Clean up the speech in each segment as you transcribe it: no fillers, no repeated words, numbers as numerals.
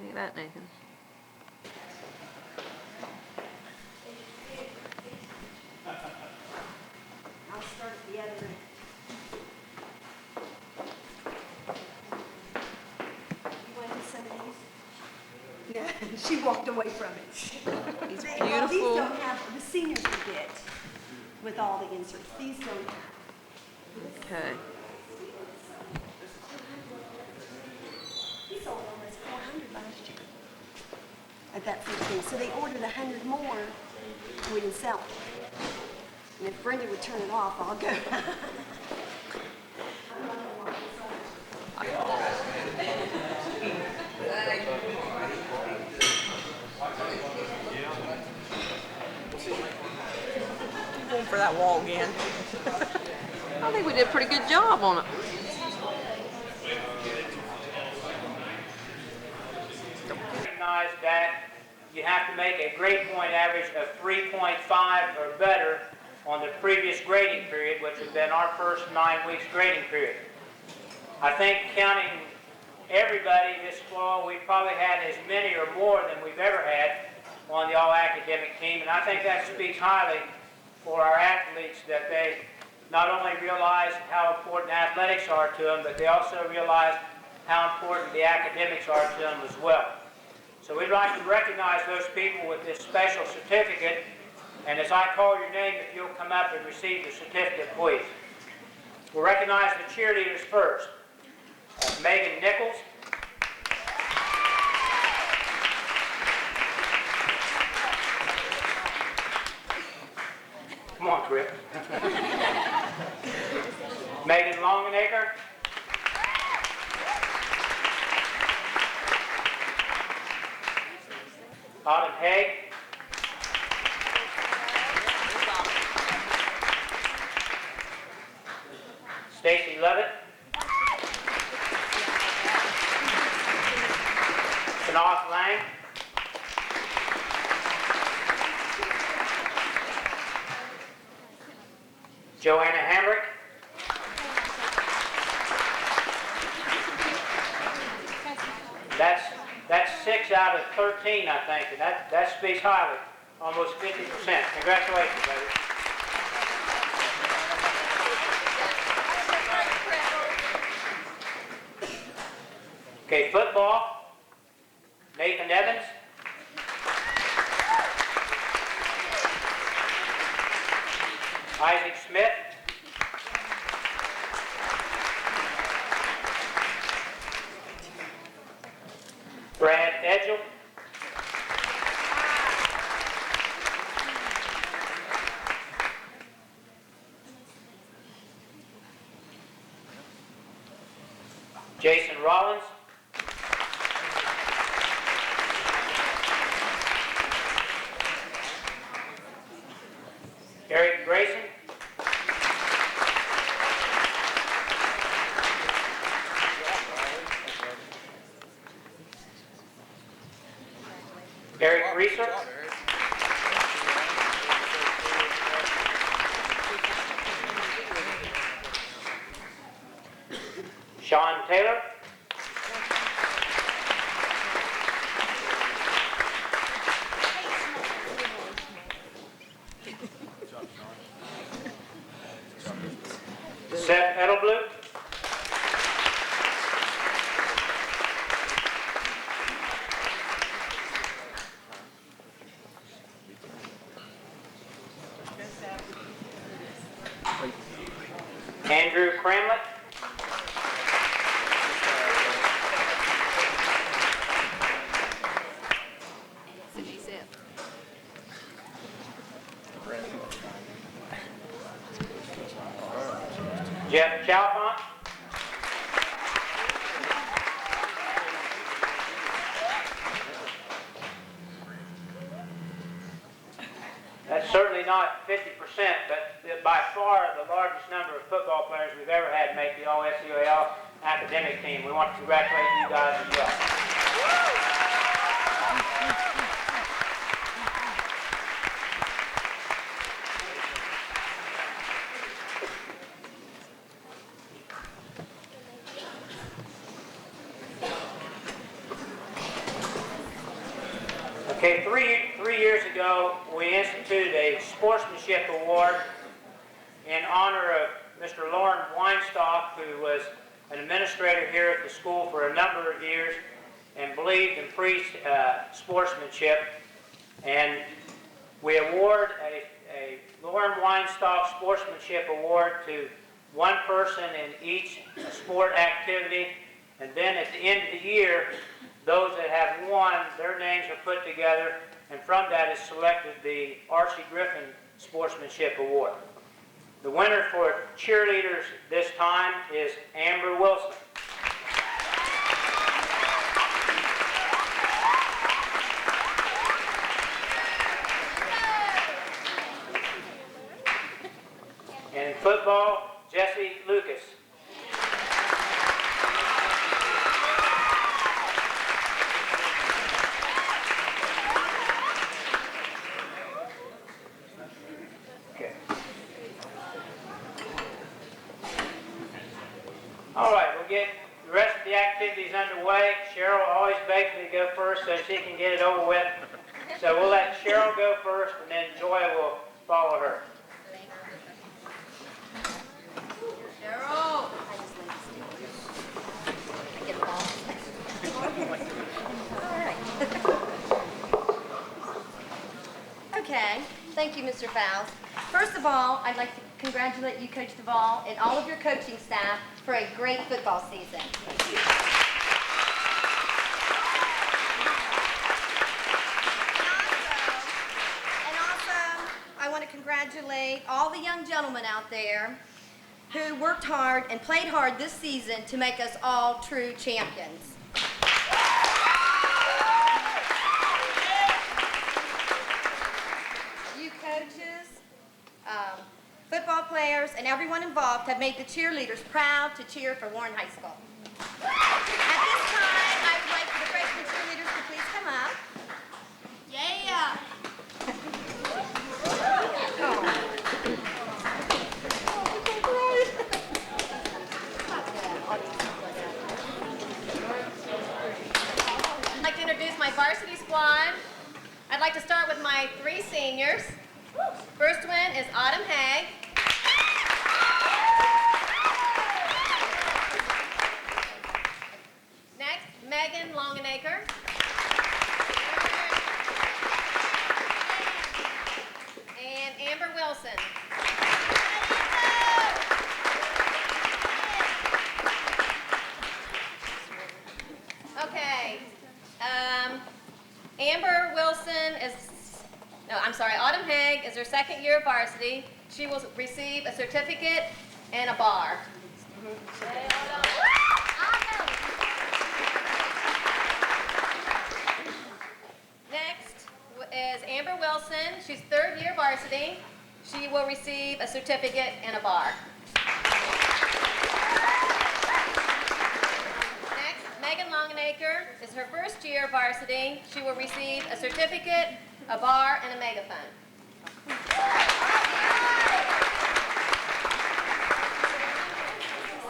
Any of that, Nathan? I'll start at the other end. You want some of these? Yeah, she walked away from it. He's Well, beautiful. these don't have, the seniors will get with all the inserts. These don't have. Okay. He sold almost 400 last year at that 15. So they ordered 100 more, we didn't sell it. And if Brenda would turn it off, I'll go. Going for that wall again. I think we did a pretty good job on it. Recognize that you have to make a grade point average of 3.5 or better on the previous grading period, which has been our first 9 weeks grading period. I think counting everybody this fall, we probably had as many or more than we've ever had on the all-academic team, and I think that speaks highly for our athletes that they not only realize how important athletics are to them, but they also realize how important the academics are to them as well. So we'd like to recognize those people with this special certificate, and as I call your name, if you'll come up and receive the certificate, please. We'll recognize the cheerleaders first. Megan Nichols. Come on, Trip. Megan Longenacre. Autumn Haig. Stacy Levitt. Shanath Lang. Joanna Hamrick. That's 6 out of 13, I think, and that speaks highly, almost 50%. Congratulations, ladies. Okay, football, Nathan Evans. Isaac Smith. Brad Edgel. Jason Rollins. Eric Grayson. Eric Reeser. Sean Taylor. Seth Edelblut. Andrew Cramlett. Jeff Chalfont. That's certainly not 50%, but by far the largest number of football players we've ever had make the All-SUAL academic team. We want to congratulate you guys as well. Okay, three years ago, we instituted a sportsmanship award in honor of Mr. Lauren Weinstock, who was an administrator here at the school for a number of years and believed and preached sportsmanship. And we award a Lauren Weinstock Sportsmanship Award to one person in each sport activity. And then at the end of the year, those that have won, their names are put together, and from that is selected the R.C. Griffin Sportsmanship Award. The winner for cheerleaders this time is Amber Wilson. And in football, Jesse Lucas. Okay. All right, we'll get the rest of the activities underway. Cheryl always begs me to go first so she can get it over with. So we'll let Cheryl go first, and then Joy will follow her. Cheryl. Okay, thank you, Mr. Fowles. First of all, I'd like to congratulate you, Coach Duvall, and all of your coaching staff for a great football season. And also, I want to congratulate all the young gentlemen out there who worked hard and played hard this season to make us all true champions. You coaches, football players, and everyone involved have made the cheerleaders proud to cheer for Warren High School. At this time, I would like for the freshman cheerleaders to please come up. Yeah! I'd like to introduce my varsity squad. I'd like to start with my three seniors. First one is Autumn Haig. Next, Megan Longenacre. And Amber Wilson. Okay. Amber Wilson Autumn Haig is her second year of varsity. She will receive a certificate and a bar. Next is Amber Wilson. She's third year varsity. She will receive a certificate and a bar. Next, Megan Longenacre is her first year of varsity. She will receive a certificate, a bar, and a megaphone.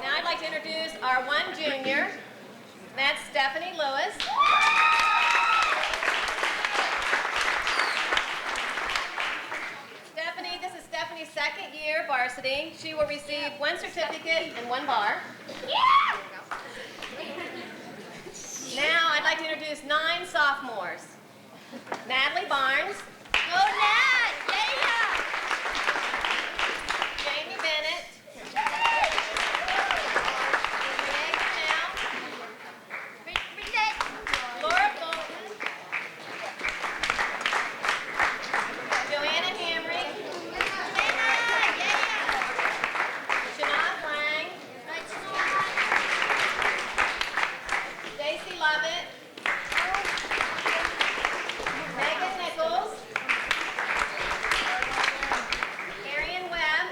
Now I'd like to introduce our one junior. That's Stephanie Lewis. This is Stephanie's second year varsity. She will receive one certificate and one bar. Now I'd like to introduce 9 sophomores. Natalie Barnes. Go Nat! Yeah! Jamie Bennett. Renee Cornell. Laura Bolton. Joanna Hamrick. Shanaz Lang. Stacy Lovett. Megan Nichols. Arian Webb.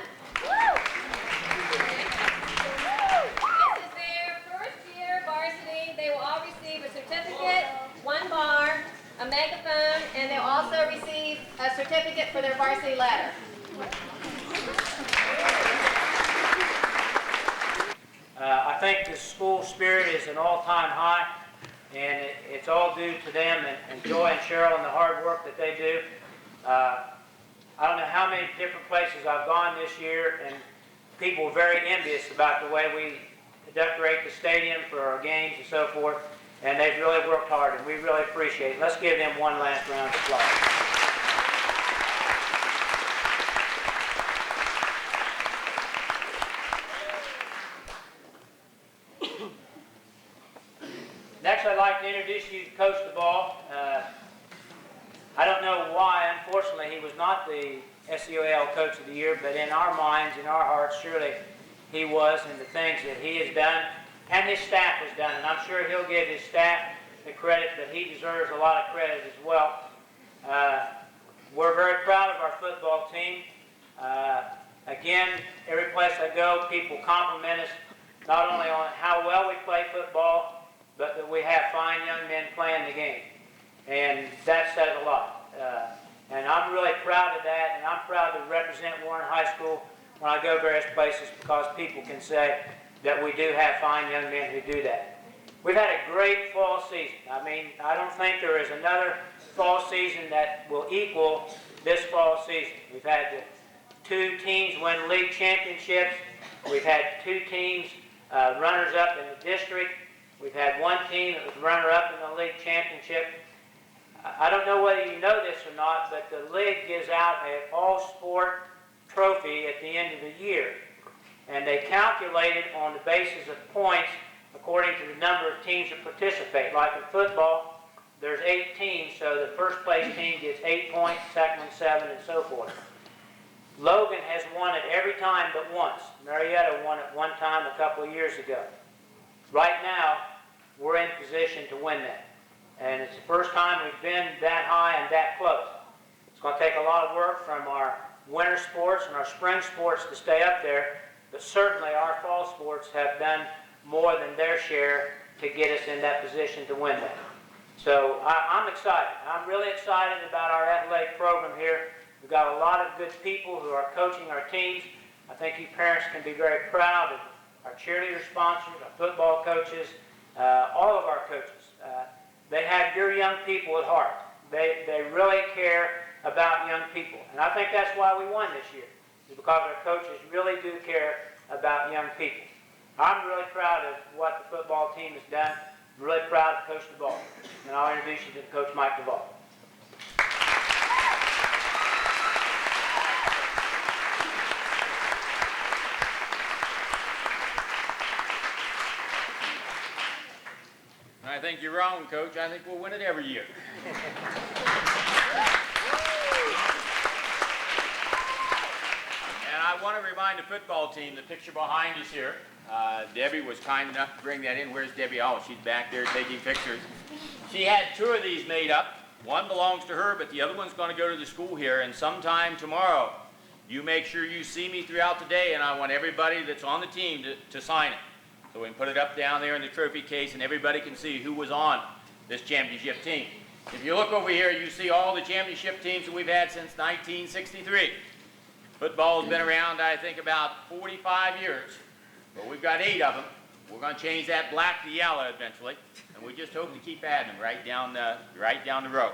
This is their first year varsity. They will all receive a certificate, one bar, a megaphone, and they'll also receive a certificate for their varsity letter. I think the school spirit is an all-time high, and it's all due to them and Joy and Cheryl and the hard work that they do. I don't know how many different places I've gone this year, and people were very envious about the way we decorate the stadium for our games and so forth, and they've really worked hard, and we really appreciate it. Let's give them one last round of applause. Next, I'd like to introduce you to Coach Footbal. I don't know why, unfortunately, he was not the SEOL Coach of the Year, but in our minds, in our hearts, surely he was, and the things that he has done, and his staff has done, and I'm sure he'll give his staff the credit, but he deserves a lot of credit as well. We're very proud of our football team. Again, every place I go, people compliment us, not only on how well we play football, but that we have fine young men playing the game. And that says a lot. And I'm really proud of that, and I'm proud to represent Warren High School when I go various places, because people can say that we do have fine young men who do that. We've had a great fall season. I mean, I don't think there is another fall season that will equal this fall season. We've had 2 teams win league championships. We've had 2 teams runners-up in the district. We've had 1 team that was runner-up in the league championship. I don't know whether you know this or not, but the league gives out an all-sport trophy at the end of the year. And they calculate it on the basis of points according to the number of teams that participate. Like in football, there's 8 teams, so the first place team gets 8 points, second one 7, and so forth. Logan has won it every time but once. Marietta won it one time a couple of years ago. Right now, we're in position to win that. And it's the first time we've been that high and that close. It's going to take a lot of work from our winter sports and our spring sports to stay up there, but certainly our fall sports have done more than their share to get us in that position to win that. So I'm excited. I'm really excited about our athletic program here. We've got a lot of good people who are coaching our teams. I think you parents can be very proud of our cheerleader sponsors, our football coaches, all of our coaches. They have your young people at heart. They really care about young people. And I think that's why we won this year, is because our coaches really do care about young people. I'm really proud of what the football team has done. I'm really proud of Coach Footbal. And I'll introduce you to Coach Mike Footbal. I think you're wrong, Coach. I think we'll win it every year. And I want to remind the football team, the picture behind us here, Debbie was kind enough to bring that in. Where's Debbie? Oh, she's back there taking pictures. She had 2 of these made up. One belongs to her, but the other one's going to go to the school here. And sometime tomorrow, you make sure you see me throughout the day, and I want everybody that's on the team to sign it. So we can put it up down there in the trophy case, and everybody can see who was on this championship team. If you look over here, you see all the championship teams that we've had since 1963. Football's been around, I think, about 45 years, but we've got 8 of them. We're going to change that black to yellow eventually, and we just hope to keep adding them right down the road.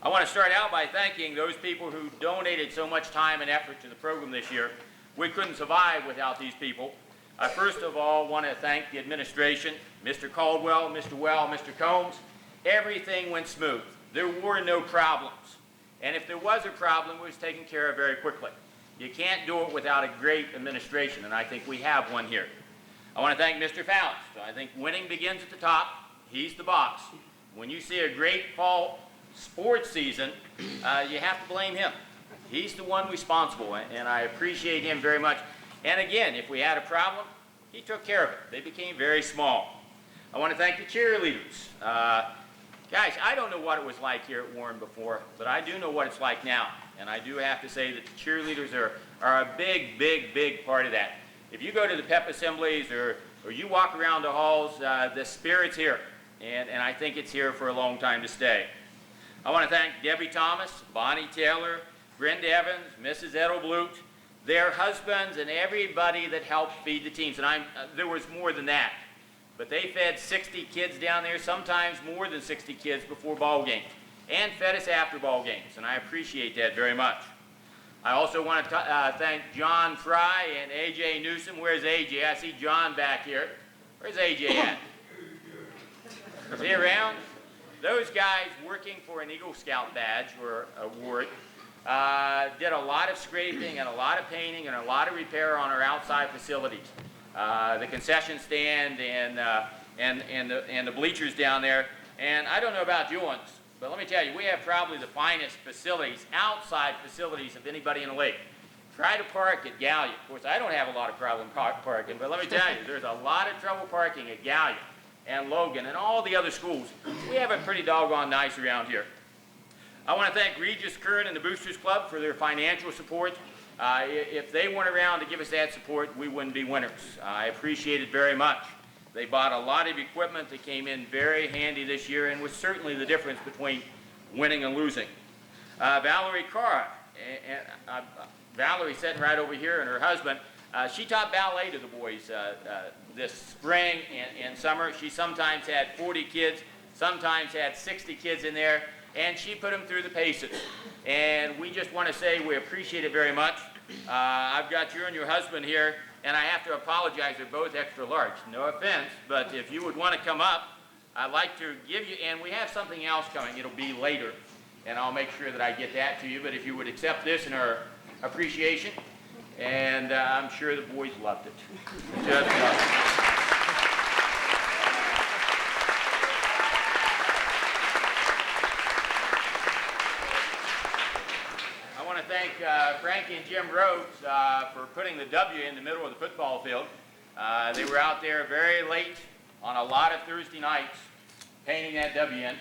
I want to start out by thanking those people who donated so much time and effort to the program this year. We couldn't survive without these people. I first of all want to thank the administration, Mr. Caldwell, Mr. Well, Mr. Combs. Everything went smooth. There were no problems. And if there was a problem, it was taken care of very quickly. You can't do it without a great administration, and I think we have one here. I want to thank Mr. Fallon. I think winning begins at the top. He's the boss. When you see a great fall sports season, you have to blame him. He's the one responsible, and I appreciate him very much. And again, if we had a problem, he took care of it. They became very small. I want to thank the cheerleaders. Guys, I don't know what it was like here at Warren before, but I do know what it's like now. And I do have to say that the cheerleaders are a big, big, big part of that. If you go to the pep assemblies or you walk around the halls, the spirit's here. And I think it's here for a long time to stay. I want to thank Debbie Thomas, Bonnie Taylor, Brenda Evans, Mrs. Edelblut, their husbands, and everybody that helped feed the teams. And there was more than that. but they fed 60 kids down there, sometimes more than 60 kids before ball games, and fed us after ball games, and I appreciate that very much. I also want to thank John Fry and A.J. Newsom. Where's A.J.? I see John back here. Where's A.J. at? Is he around? Those guys working for an Eagle Scout badge or award did a lot of scraping and a lot of painting and a lot of repair on our outside facilities. The concession stand and the bleachers down there. And I don't know about you ones, but let me tell you, we have probably the finest facilities, outside facilities of anybody in the league. Try to park at Gallia. Of course, I don't have a lot of problem parking, but let me tell you, there's a lot of trouble parking at Gallia and Logan and all the other schools. We have it pretty doggone nice around here. I want to thank Regis Curran and the Boosters Club for their financial support. If they weren't around to give us that support, we wouldn't be winners. I appreciate it very much. They bought a lot of equipment that came in very handy this year and was certainly the difference between winning and losing. Valerie Carr, Valerie sitting right over here, and her husband, she taught ballet to the boys this spring and summer. She sometimes had 40 kids, sometimes had 60 kids in there, and she put them through the paces. And we just want to say we appreciate it very much. I've got you and your husband here, and I have to apologize, they're both extra large. No offense, but if you would want to come up, I'd like to give you, and we have something else coming. It'll be later, and I'll make sure that I get that to you. But if you would accept this in our appreciation, and I'm sure the boys loved it. Just loved it. I want to thank Frankie and Jim Rhodes for putting the W in the middle of the football field. They were out there very late on a lot of Thursday nights painting that W in,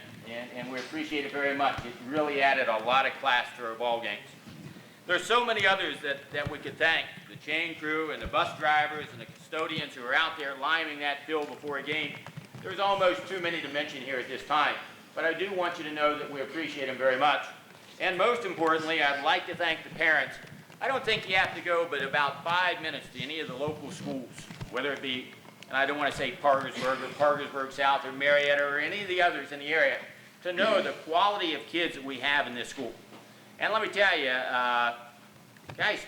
and we appreciate it very much. It really added a lot of class to our ball games. There's so many others that we could thank, the chain crew and the bus drivers and the custodians who are out there liming that field before a game. There's almost too many to mention here at this time, but I do want you to know that we appreciate them very much. And most importantly, I'd like to thank the parents. I don't think you have to go but about 5 minutes to any of the local schools, whether it be, and I don't want to say Parkersburg South or Marietta or any of the others in the area, to know the quality of kids that we have in this school. And let me tell you, guys,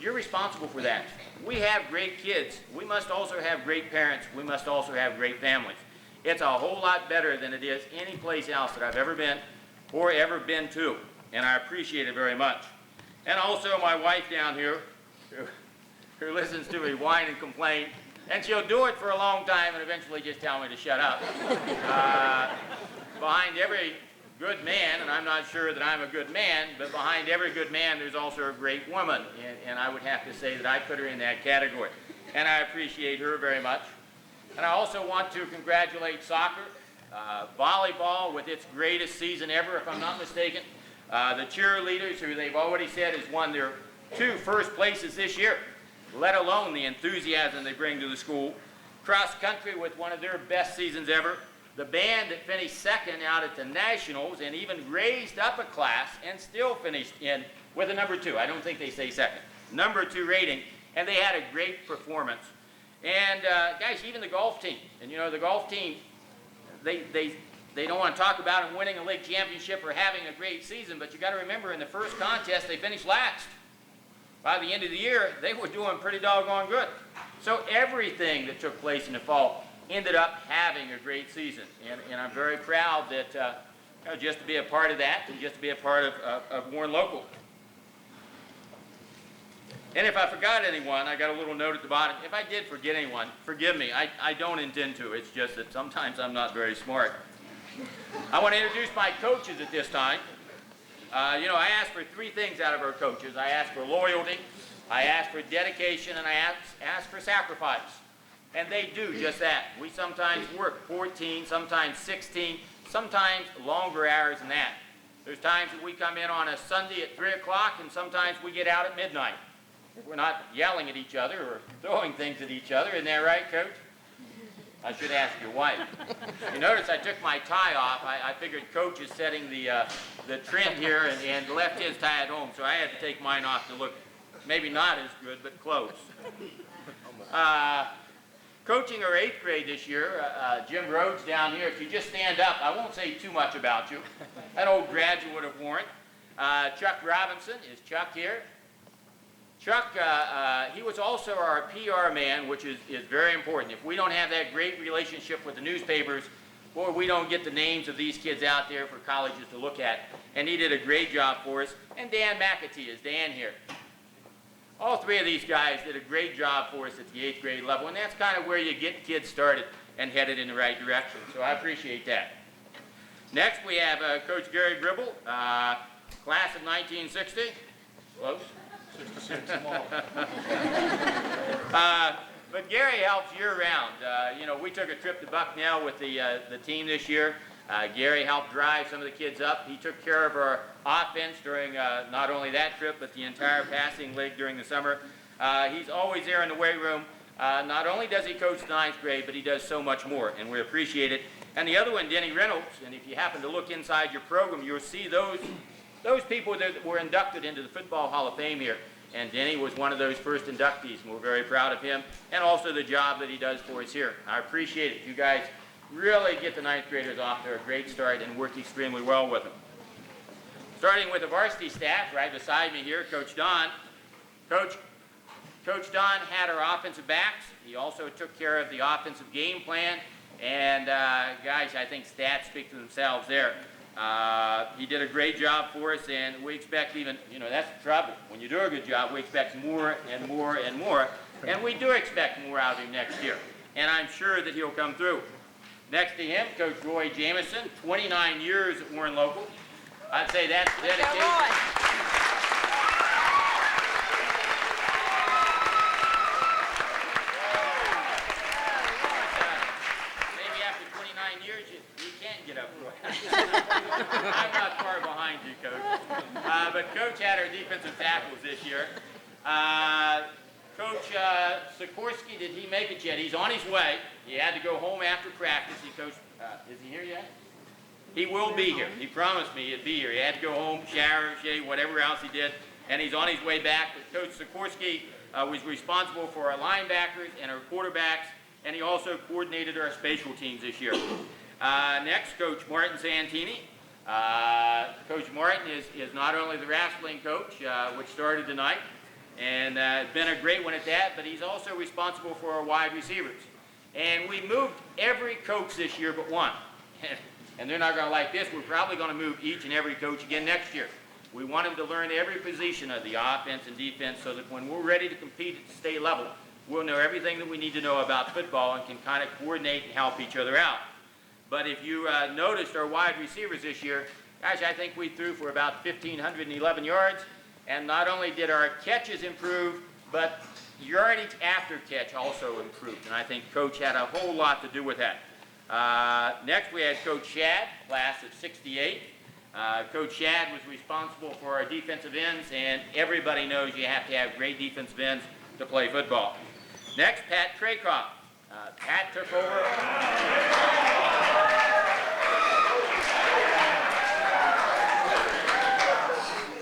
you're responsible for that. We have great kids. We must also have great parents. We must also have great families. It's a whole lot better than it is any place else that I've ever been or ever been to. And I appreciate it very much. And also my wife down here, who listens to me whine and complain, and she'll do it for a long time and eventually just tell me to shut up. Behind every good man, and I'm not sure that I'm a good man, but behind every good man there's also a great woman, and I would have to say that I put her in that category. And I appreciate her very much. And I also want to congratulate soccer, volleyball with its greatest season ever, if I'm not mistaken. The cheerleaders, who they've already said has won their 2 first places this year, let alone the enthusiasm they bring to the school. Cross country with one of their best seasons ever. The band that finished second out at the Nationals and even raised up a class and still finished in with a number 2. I don't think they say second. Number 2 rating, and they had a great performance. And guys, even the golf team, and you know the golf team, they don't want to talk about them winning a league championship or having a great season, but you got to remember in the first contest they finished last. By the end of the year, they were doing pretty doggone good. So everything that took place in the fall ended up having a great season, and I'm very proud that just to be a part of that and just to be a part of Warren Local. And if I forgot anyone, I got a little note at the bottom. If I did forget anyone, forgive me. I don't intend to. It's just that sometimes I'm not very smart. I want to introduce my coaches at this time. You know, I ask for 3 things out of our coaches. I ask for loyalty, I ask for dedication, and I ask for sacrifice. And they do just that. We sometimes work 14, sometimes 16, sometimes longer hours than that. There's times that we come in on a Sunday at 3 o'clock, and sometimes we get out at midnight. We're not yelling at each other or throwing things at each other. Isn't that right, Coach? I should ask your wife. You notice I took my tie off. I figured Coach is setting the trend here and left his tie at home, so I had to take mine off to look maybe not as good, but close. Coaching our 8th grade this year, Jim Rhodes down here. If you just stand up, I won't say too much about you. An old graduate of Warren. Chuck Robinson, is Chuck here? Chuck, he was also our PR man, which is very important. If we don't have that great relationship with the newspapers, boy, we don't get the names of these kids out there for colleges to look at. And he did a great job for us. And Dan McAtee, is Dan here? All three of these guys did a great job for us at the 8th grade level, and that's kind of where you get kids started and headed in the right direction. So I appreciate that. Next, we have Coach Gary Gribble, class of 1960. Close? 66 tomorrow. But Gary helps year-round. You know, we took a trip to Bucknell with the team this year. Gary helped drive some of the kids up. He took care of our offense during not only that trip, but the entire passing league during the summer. He's always there in the weight room. Not only does he coach the 9th grade, but he does so much more, and we appreciate it. And the other one, Denny Reynolds, and if you happen to look inside your program, you'll see those people that were inducted into the Football Hall of Fame here. And Denny was one of those first inductees, and we're very proud of him, and also the job that he does for us here. I appreciate it. You guys really get the 9th graders off to a great start and work extremely well with them. Starting with the varsity staff, right beside me here, Coach Don. Coach Don had our offensive backs. He also took care of the offensive game plan, and guys, I think stats speak for themselves there. He did a great job for us, and we expect even, you know, that's the trouble. When you do a good job, we expect more and more and more, and we do expect more out of him next year, and I'm sure that he'll come through. Next to him, Coach Roy Jamison, 29 years at Warren Local. I'd say that's dedication. Maybe after 29 years, you can't get up for it. I'm not far behind you, Coach. But Coach had our defensive tackles this year. Coach Sikorsky, did he make it yet? He's on his way. He had to go home after practice. He coached, is he here yet? He will be here. He promised me he'd be here. He had to go home, shower, shave, whatever else he did, and he's on his way back. But Coach Sikorsky was responsible for our linebackers and our quarterbacks, and he also coordinated our special teams this year. Next, Coach Martin Santini. Coach Martin is not only the wrestling coach, which started tonight, and been a great one at that, but he's also responsible for our wide receivers. And we moved every coach this year but one. And they're not going to like this. We're probably going to move each and every coach again next year. We want them to learn every position of the offense and defense so that when we're ready to compete at the state level, we'll know everything that we need to know about football and can kind of coordinate and help each other out. But if you noticed our wide receivers this year, gosh, I think we threw for about 1,511 yards. And not only did our catches improve, but yardage after catch also improved. And I think Coach had a whole lot to do with that. Next, we had Coach Shad, class of 68. Coach Shad was responsible for our defensive ends, and everybody knows you have to have great defensive ends to play football. Next, Pat Traykoff. Pat took over.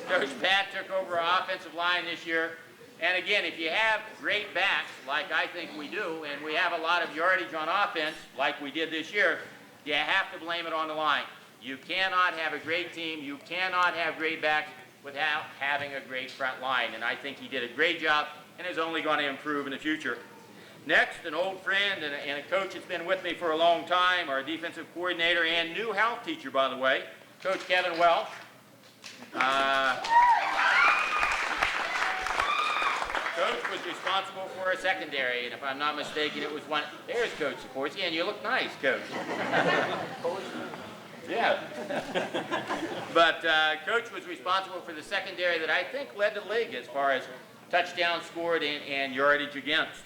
Coach Pat took over our offensive line this year. And again, if you have great backs, like I think we do, and we have a lot of yardage on offense, like we did this year, you have to blame it on the line. You cannot have a great team, you cannot have great backs without having a great front line. And I think he did a great job and is only going to improve in the future. Next, an old friend and a coach that's been with me for a long time, our defensive coordinator and new health teacher, by the way, Coach Kevin Welsh. Coach was responsible for a secondary, and if I'm not mistaken, it was one. There's Coach Sikorsky, and you look nice, Coach. Yeah. But Coach was responsible for the secondary that I think led the league as far as touchdowns scored and yardage against.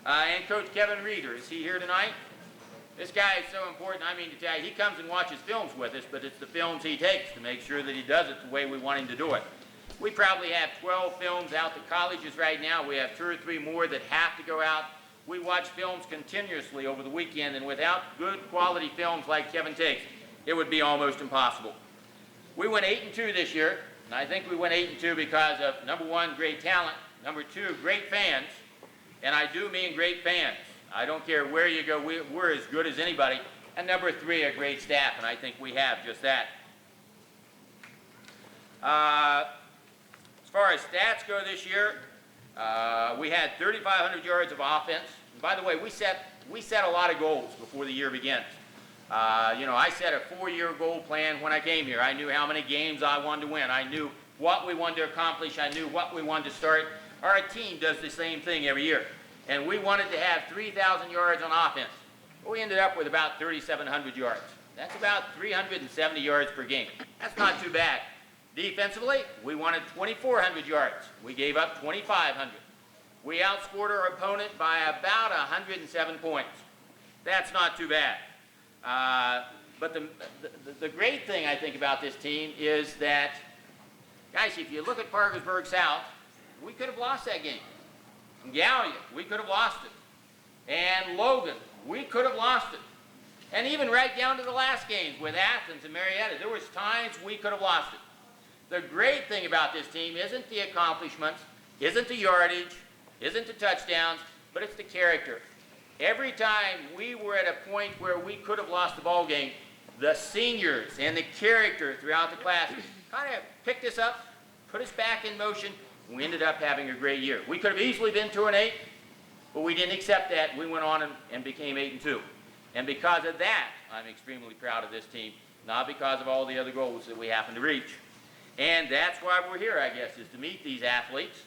And Coach Kevin Reeder, is he here tonight? This guy is so important. I mean to tell you, he comes and watches films with us, but it's the films he takes to make sure that he does it the way we want him to do it. We probably have 12 films out to colleges right now. We have 2 or 3 more that have to go out. We watch films continuously over the weekend, and without good quality films like Kevin takes, it would be almost impossible. We went 8-2 this year, and I think we went 8-2 because of, number 1, great talent, number 2, great fans, and I do mean great fans. I don't care where you go, we're as good as anybody. And number 3, a great staff, and I think we have just that. As far as stats go this year, we had 3,500 yards of offense. And by the way, we set a lot of goals before the year begins. You know, I set a 4-year goal plan when I came here. I knew how many games I wanted to win. I knew what we wanted to accomplish. I knew what we wanted to start. Our team does the same thing every year. And we wanted to have 3,000 yards on offense. We ended up with about 3,700 yards. That's about 370 yards per game. That's not too bad. Defensively, we wanted 2,400 yards. We gave up 2,500. We outscored our opponent by about 107 points. That's not too bad. But the great thing I think about this team is that, guys, if you look at Parkersburg South, we could have lost that game. And Gallia, we could have lost it. And Logan, we could have lost it. And even right down to the last games with Athens and Marietta, there was times we could have lost it. The great thing about this team isn't the accomplishments, isn't the yardage, isn't the touchdowns, but it's the character. Every time we were at a point where we could have lost the ball game, the seniors and the character throughout the class kind of picked us up, put us back in motion, and we ended up having a great year. We could have easily been 2-8, but we didn't accept that. We went on and became 8-2. And because of that, I'm extremely proud of this team, not because of all the other goals that we happen to reach. And that's why we're here, I guess, is to meet these athletes.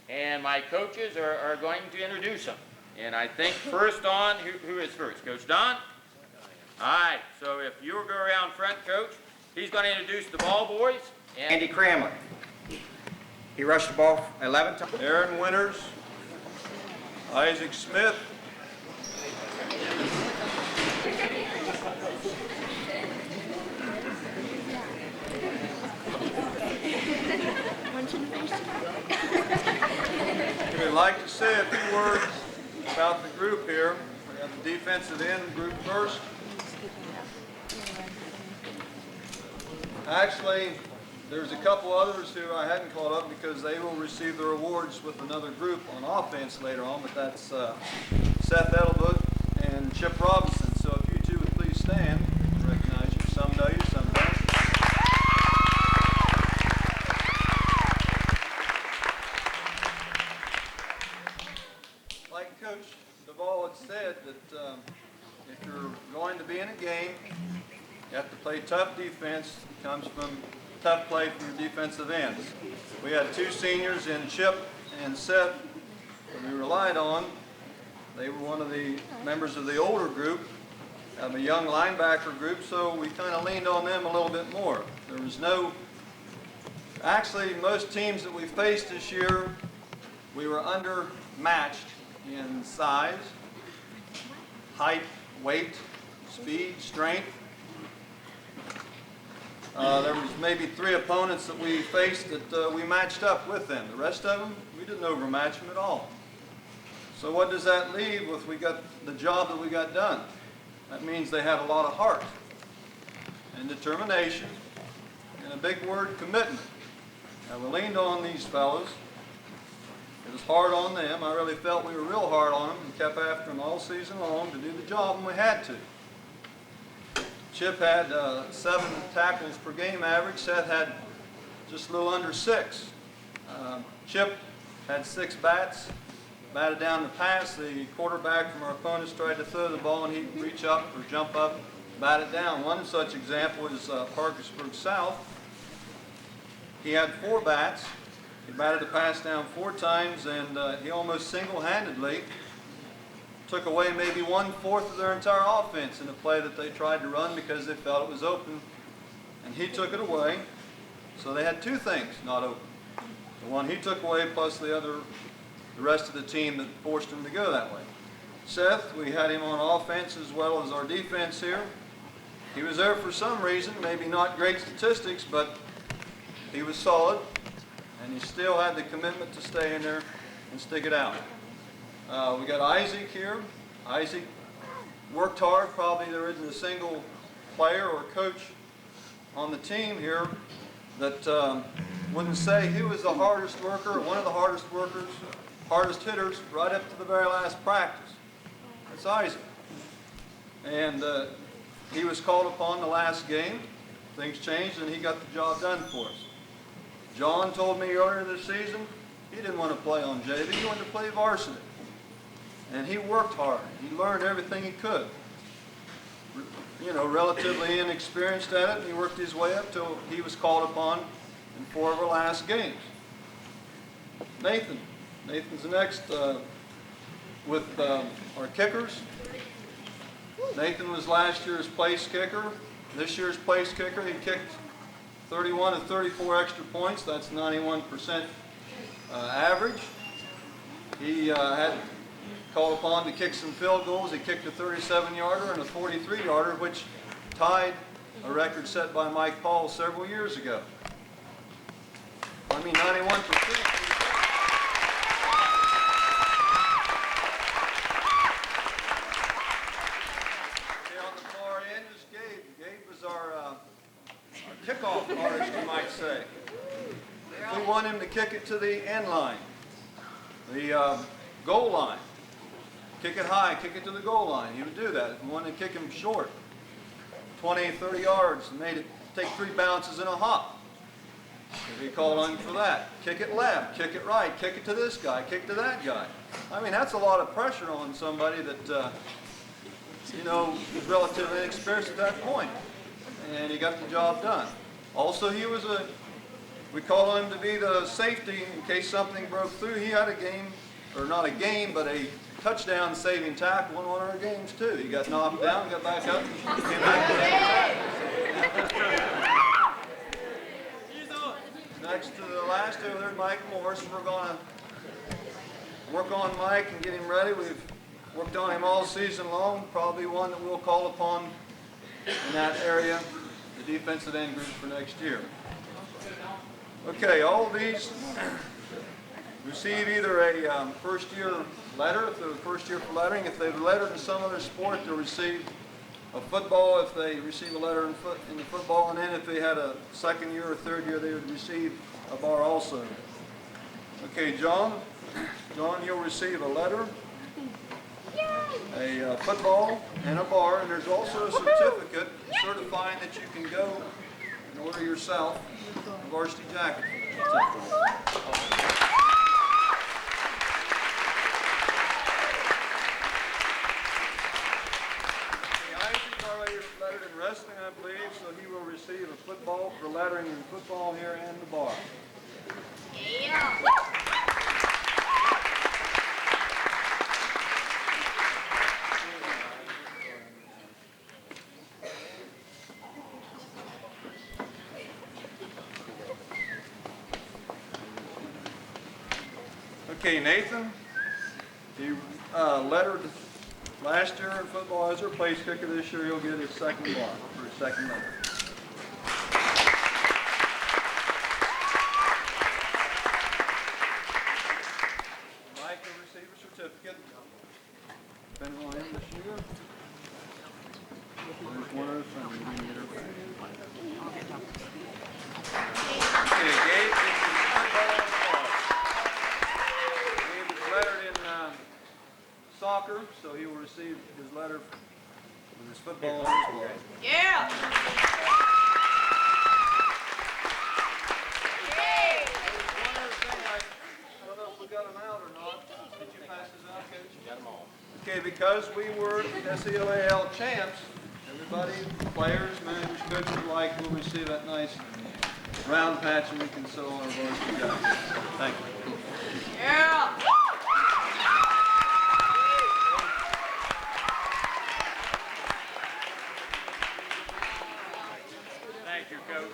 And my coaches are going to introduce them. And I think first on, who is first? Coach Don? All right, so if you'll go around front, Coach, he's going to introduce the ball boys. And Andy Cramley. He rushed the ball 11 times. Aaron Winters, Isaac Smith, we'd like to say a few words about the group here. We have the defensive end group first. Actually, there's a couple others who I hadn't called up because they will receive their awards with another group on offense later on, but that's Seth Edelbrook and Chip Robinson. So if you two would please stand, I recognize you. Some know you, some don't. Like Coach Duvall had said, that if you're going to be in a game, you have to play tough defense. It comes from tough play from your defensive ends. We had 2 seniors in Chip and Seth that we relied on. They were one of the members of the older group, of a young linebacker group, so we kind of leaned on them a little bit more. There was no, actually most teams that we faced this year, we were undermatched in size, height, weight, speed, strength. There was maybe 3 opponents that we faced that we matched up with them. The rest of them, we didn't overmatch them at all. So what does that leave with we got the job that we got done? That means they had a lot of heart and determination and a big word, commitment. Now we leaned on these fellows. It was hard on them. I really felt we were real hard on them and kept after them all season long to do the job when we had to. Chip had 7 tackles per game average. Seth had just a little under 6. Chip had 6 bats, batted down the pass. The quarterback from our opponents tried to throw the ball and he'd reach up or jump up, bat it down. One such example is Parkersburg South. He had 4 bats. He batted the pass down 4 times and he almost single-handedly took away maybe 1/4 of their entire offense in a play that they tried to run because they felt it was open, and he took it away. So they had 2 things not open. The one he took away plus the rest of the team that forced him to go that way. Seth, we had him on offense as well as our defense here. He was there for some reason, maybe not great statistics, but he was solid, and he still had the commitment to stay in there and stick it out. We got Isaac here. Isaac worked hard. Probably there isn't a single player or coach on the team here that wouldn't say he was the hardest worker, one of the hardest workers, hardest hitters, right up to the very last practice. That's Isaac. And he was called upon the last game. Things changed and he got the job done for us. John told me earlier this season he didn't want to play on JV, he wanted to play varsity. And he worked hard. He learned everything he could. You know, relatively inexperienced at it, and he worked his way up till he was called upon in 4 of our last games. Nathan's next with our kickers. Nathan was last year's place kicker. This year's place kicker, he kicked 31 of 34 extra points. That's 91% average. He had called upon to kick some field goals. He kicked a 37-yarder and a 43-yarder, which tied a record set by Mike Paul several years ago. I mean, 91%. Kickoff artist, you might say. If we want him to kick it to the end line, the goal line, kick it high, kick it to the goal line, he would do that. If we wanted to kick him short, 20, 30 yards, made it take 3 bounces in a hop, he called on him for that. Kick it left, kick it right, kick it to this guy, kick to that guy. I mean, that's a lot of pressure on somebody that, you know, is relatively inexperienced at that point. And he got the job done. Also, he was we called on him to be the safety in case something broke through. He had a game, or not a game, but a touchdown saving tackle in one of our games too. He got knocked down, got back up, and came back. Next to the last over there, Mike Morris. We're going to work on Mike and get him ready. We've worked on him all season long. Probably one that we'll call upon in that area, the defensive end group for next year. Okay, all of these receive either a first-year letter, if they're the first year for lettering. If they've lettered in some other sport, they'll receive a football if they receive a letter in the football, and then if they had a second year or third year, they would receive a bar also. Okay, John, you'll receive a letter, a football, and a bar, and there's also a certificate certifying that you can go and order yourself a varsity jacket. Isaac's already lettered in wrestling, I believe, so he will receive a football for lettering in football here and the bar. Yeah. Okay, Nathan, he lettered last year in football as our place kicker. This year he'll get his second bar for his second letter. Mike will receive a certificate. Depending on him this year. There's one other thing we didn't get her back. Okay, Gabe gets his football. Lettered in soccer, so he will receive his letter with his football and his ball. Yeah. One other thing, I don't know if we got them out or not. Did you pass this out, Coach? Got them all. Okay, because we were SEOAL champs, everybody, players, managers, coaches alike, will receive that nice round patch and we can sew on our varsity jacket. Thank you. Yeah. Thank you, Coach.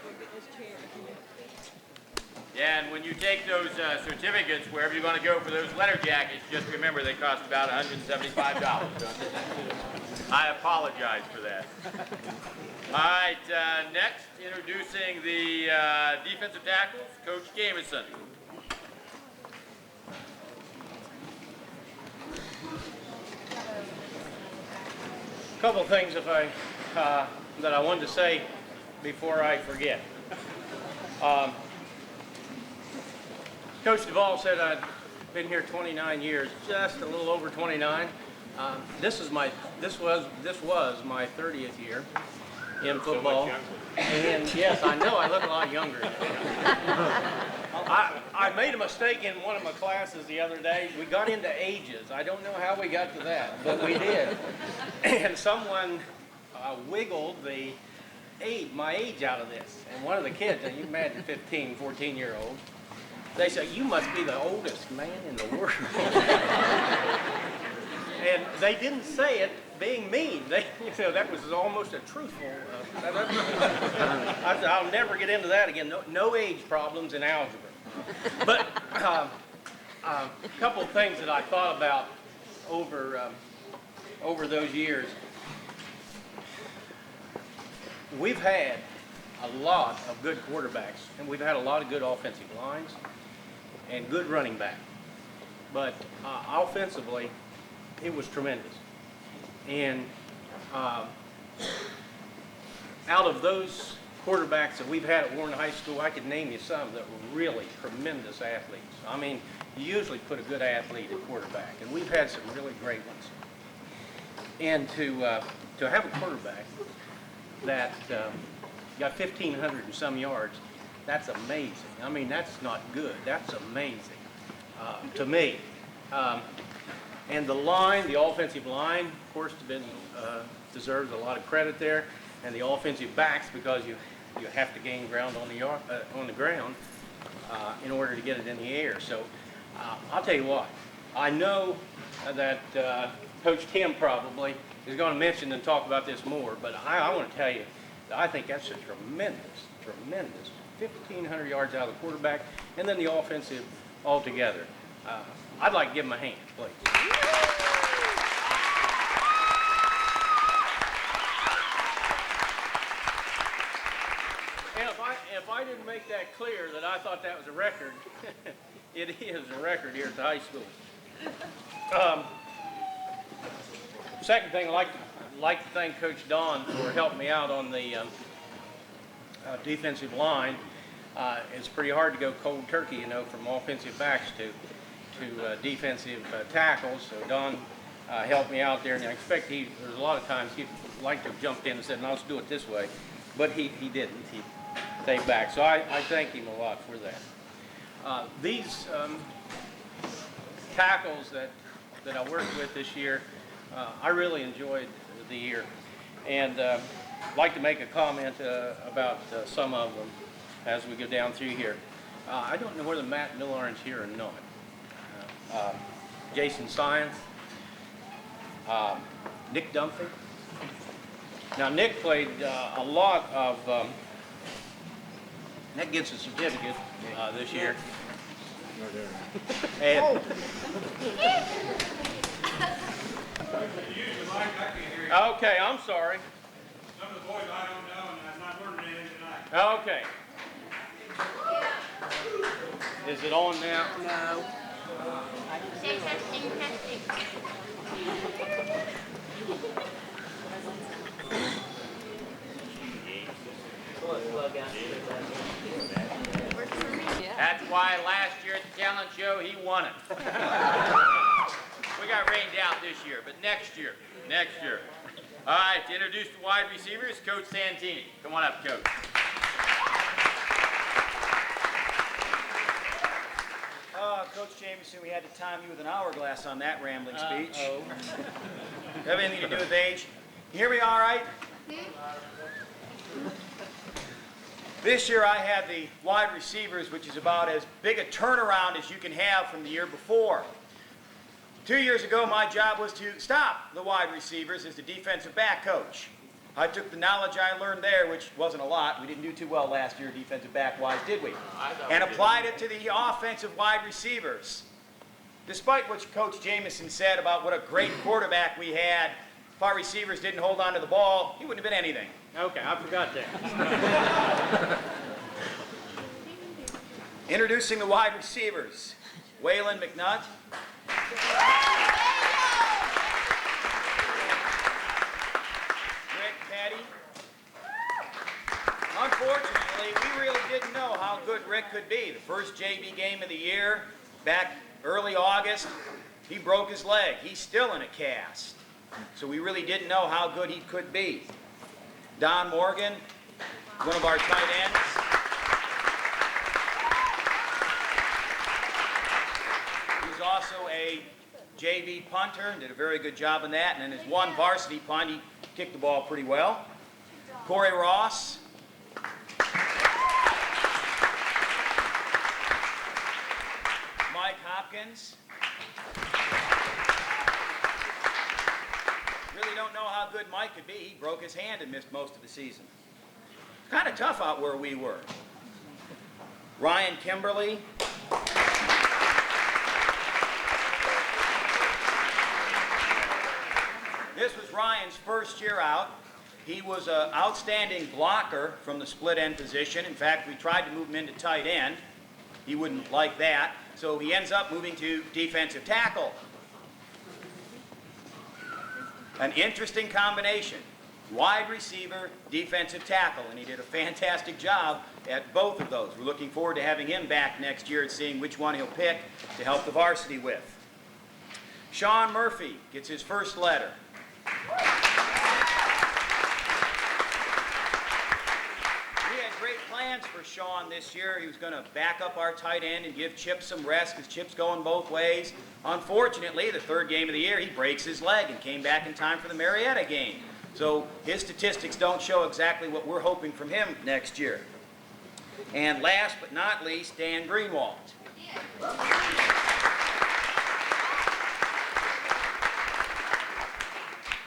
Yeah, and when you take those certificates, wherever you're going to go for those letter jackets, just remember they cost about $175. I apologize for that. All right, next, introducing the defensive tackles, Coach Jamison. A couple things that I wanted to say before I forget. Coach Duvall said I'd been here 29 years, just a little over 29. This was my 30th year in football. And yes, I know I look a lot younger. I made a mistake in one of my classes the other day. We got into ages. I don't know how we got to that, but we did. And someone wiggled my age out of this. And one of the kids, and you can imagine 15, 14-year-olds, they said, "You must be the oldest man in the world." And they didn't say it being mean. That was almost a truthful. I said, I'll never get into that again. No age problems in algebra. But a couple of things that I thought about over those years. We've had a lot of good quarterbacks, and we've had a lot of good offensive lines and good running back. But offensively, it was tremendous. And out of those quarterbacks that we've had at Warren High School, I could name you some that were really tremendous athletes. I mean, you usually put a good athlete at quarterback, and we've had some really great ones. And to have a quarterback that got 1,500 and some yards, that's amazing. I mean, that's not good. That's amazing to me. And the line, the offensive line, of course, deserves a lot of credit there. And the offensive backs, because you have to gain ground on the ground in order to get it in the air. So I'll tell you what, I know that Coach Tim probably is going to mention and talk about this more, but I want to tell you that I think that's a tremendous 1,500 yards out of the quarterback, and then the offensive altogether. I'd like to give him a hand, please. And if I didn't make that clear that I thought that was a record, it is a record here at the high school. Second thing, I'd like to thank Coach Don for helping me out on the defensive line. It's pretty hard to go cold turkey, from offensive backs to defensive tackles. So Don helped me out there, and I expect there's a lot of times he'd like to have jumped in and said, "No, let's do it this way," but he didn't. He stayed back. So I thank him a lot for that. These tackles that I worked with this year, I really enjoyed the year, and I'd like to make a comment about some of them as we go down through here. I don't know whether Matt Millarn's here or not. Jason Science, Nick Dunphy. Now Nick played a lot of, Nick gets a certificate this year. And, okay, I'm sorry. Some of the boys I don't know, and I'm not learning anything tonight. Okay. Is it on now? No. That's why last year at the talent show, he won it. We got rained out this year, but next year. All right, to introduce the wide receivers, Coach Santini. Come on up, Coach. Coach Jameson, we had to time you with an hourglass on that rambling speech. Have anything to do with age? You hear me all right? This year I had the wide receivers, which is about as big a turnaround as you can have from the year before. 2 years ago, my job was to stop the wide receivers as the defensive back coach. I took the knowledge I learned there, which wasn't a lot. We didn't do too well last year defensive back-wise, did we? And applied it to the offensive wide receivers. Despite what Coach Jameson said about what a great quarterback we had, if our receivers didn't hold on to the ball, he wouldn't have been anything. Okay, I forgot that. Introducing the wide receivers, Waylon McNutt. Rick Petty. Unfortunately, we really didn't know how good Rick could be. The first JV game of the year, back early August, He broke his leg. He's still in a cast. So we really didn't know how good he could be. Don Morgan, one of our tight ends. He's also a JV punter, did a very good job in that. And in his one varsity punt, he kicked the ball pretty well. Corey Ross. Mike Hopkins. Really don't know how good Mike could be. He broke his hand and missed most of the season. Kind of tough out where we were. Ryan Kimberly. This was Ryan's first year out. He was an outstanding blocker from the split end position. In fact, we tried to move him into tight end. He wouldn't like that. So he ends up moving to defensive tackle. An interesting combination. Wide receiver, defensive tackle, and he did a fantastic job at both of those. We're looking forward to having him back next year and seeing which one he'll pick to help the varsity with. Sean Murphy gets his first letter. We had great plans for Sean this year. He was going to back up our tight end and give Chip some rest because Chip's going both ways. Unfortunately, the third game of the year, he breaks his leg and came back in time for the Marietta game. So his statistics don't show exactly what we're hoping from him next year. And last but not least, Dan Greenwald.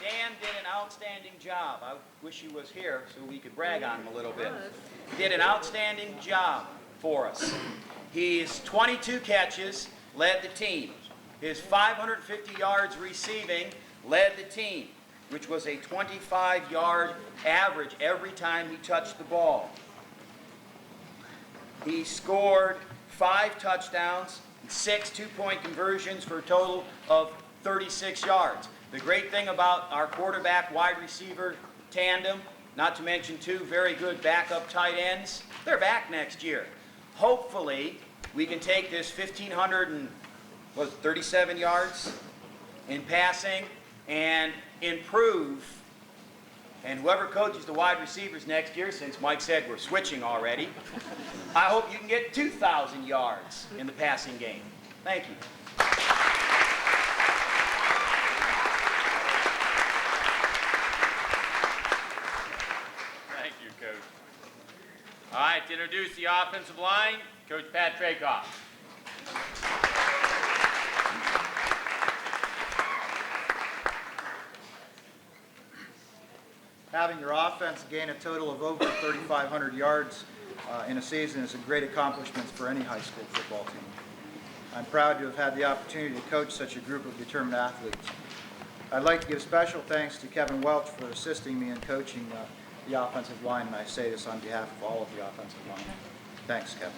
Dan did an outstanding job. I wish he was here so we could brag on him a little bit. Did an outstanding job for us. He's 22 catches, led the team. His 550 yards receiving led the team, which was a 25-yard average every time he touched the ball. He scored 5 touchdowns, 6 two-point conversions for a total of 36 yards. The great thing about our quarterback-wide receiver tandem, not to mention 2 very good backup tight ends, they're back next year. Hopefully, we can take this 1,537 yards in passing and improve. And whoever coaches the wide receivers next year, since Mike said we're switching already, I hope you can get 2,000 yards in the passing game. Thank you. Thank you, Coach. All right, to introduce the offensive line, Coach Pat Trakoff. Having your offense gain a total of over 3,500 yards in a season is a great accomplishment for any high school football team. I'm proud to have had the opportunity to coach such a group of determined athletes. I'd like to give special thanks to Kevin Welch for assisting me in coaching the offensive line, and I say this on behalf of all of the offensive line. Thanks, Kevin.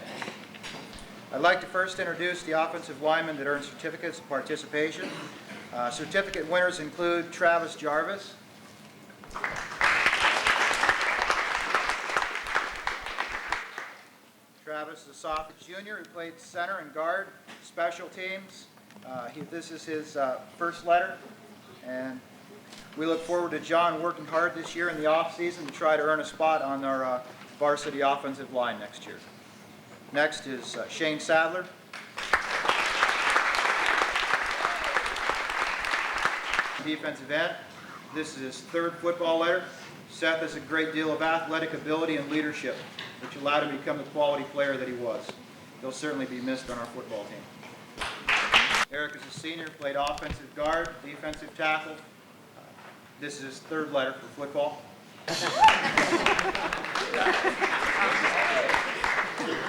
I'd like to first introduce the offensive linemen that earned certificates of participation. Certificate winners include Travis Jarvis, Travis is a sophomore junior who played center and guard, special teams. This is his first letter, and we look forward to John working hard this year in the off-season to try to earn a spot on our varsity offensive line next year. Next is Shane Sadler. Defensive end. This is his third football letter. Seth has a great deal of athletic ability and leadership, which allowed him to become the quality player that he was. He'll certainly be missed on our football team. Eric is a senior, played offensive guard, defensive tackle. This is his third letter for football.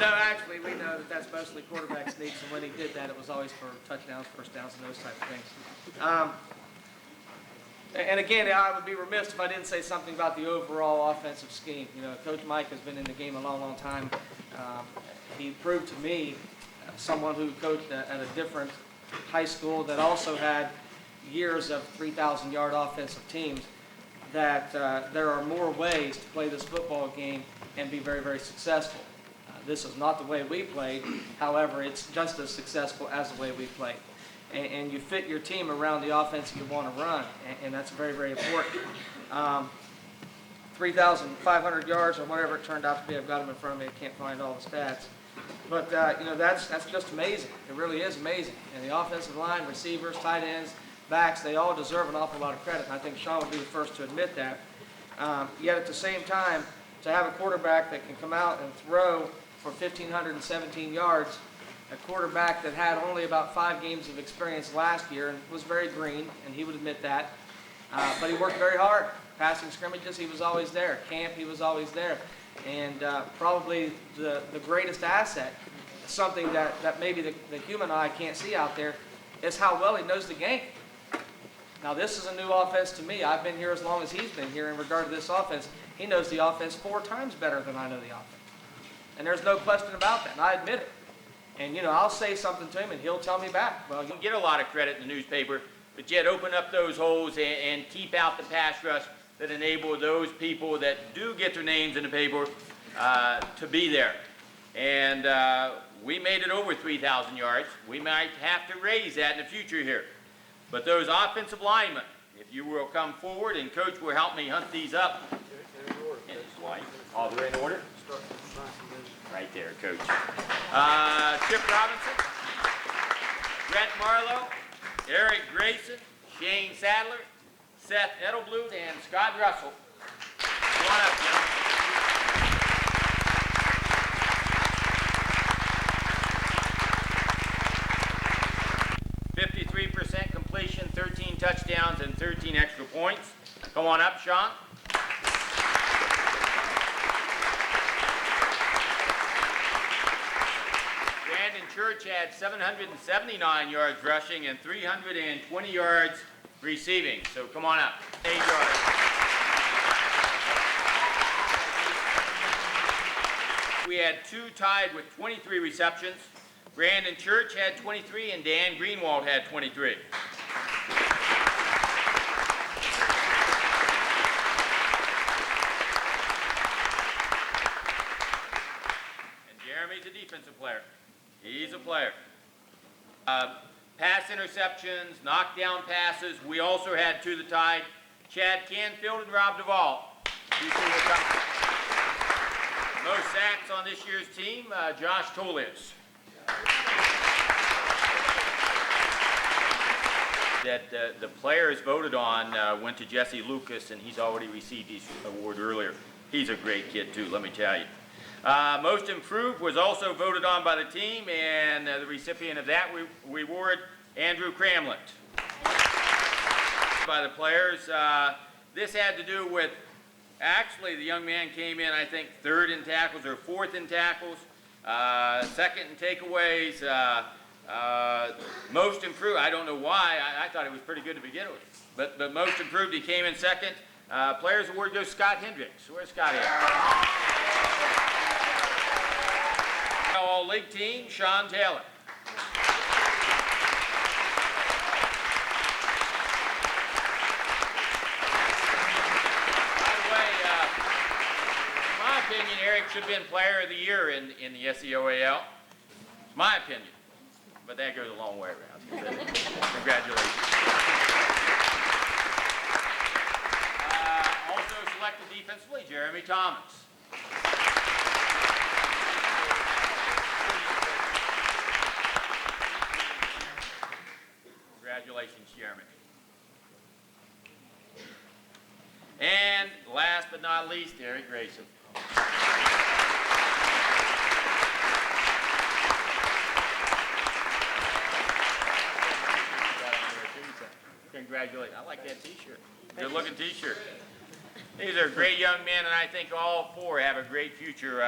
No, actually, we know that that's mostly quarterback sneaks, and when he did that, it was always for touchdowns, first downs, and those type of things. And again, I would be remiss if I didn't say something about the overall offensive scheme. You know, Coach Mike has been in the game a long, long time. He proved to me, someone who coached at a different high school that also had years of 3,000-yard offensive teams, that there are more ways to play this football game and be very, very successful. This is not the way we played. However, it's just as successful as the way we played. and you fit your team around the offense that you want to run, and that's very, very important. 3,500 yards or whatever it turned out to be. I've got them in front of me. I can't find all the stats. But, that's just amazing. It really is amazing. And the offensive line, receivers, tight ends, backs, they all deserve an awful lot of credit. And I think Sean would be the first to admit that. Yet at the same time, to have a quarterback that can come out and throw for 1,517 yards, a quarterback that had only about 5 games of experience last year and was very green, and he would admit that. But he worked very hard. Passing scrimmages, he was always there. Camp, he was always there. And probably the greatest asset, something that maybe the human eye can't see out there, is how well he knows the game. Now, this is a new offense to me. I've been here as long as he's been here in regard to this offense. He knows the offense 4 times better than I know the offense. And there's no question about that, and I admit it. And, I'll say something to him, and he'll tell me back. Well, You get a lot of credit in the newspaper, but yet open up those holes and keep out the pass rush that enable those people that do get their names in the paper to be there. And we made it over 3,000 yards. We might have to raise that in the future here. But those offensive linemen, if you will come forward, and Coach will help me hunt these up. Oh, they're in order? Right there, Coach. Chip Robinson, Brett Marlowe, Eric Grayson, Shane Sadler, Seth Edelblut, and Scott Russell. Come on up, gentlemen. 53% completion, 13 touchdowns, and 13 extra points. Come on up, Sean. Brandon Church had 779 yards rushing and 320 yards receiving. So come on up. 8 yards. We had 2 tied with 23 receptions. Brandon Church had 23 and Dan Greenwald had 23. And Jeremy's a defensive player. He's a player. Pass interceptions, knockdown passes. We also had 2 that tied. Chad Canfield and Rob Duvall. Most sacks on this year's team, Josh Tolis. That the players voted on went to Jesse Lucas, and he's already received his award earlier. He's a great kid too, let me tell you. Most improved was also voted on by the team, and the recipient of that reward, Andrew Cramlett. By the players, this had to do with, actually the young man came in, I think, 3rd in tackles or 4th in tackles, 2nd in takeaways, most improved, I don't know why, I thought it was pretty good to begin with, but most improved, he came in 2nd. Players award goes Scott Hendricks. Where's Scott at? All-league team, Sean Taylor. By the way, in my opinion, Eric should have been Player of the Year in the SEOAL. It's my opinion, but that goes a long way around. Congratulations. Also selected defensively, Jeremy Thomas. Congratulations, Jeremy. And last but not least, Eric Grayson. Congratulations. I like that t-shirt. Good looking t-shirt. These are great young men, and I think all 4 have a great future,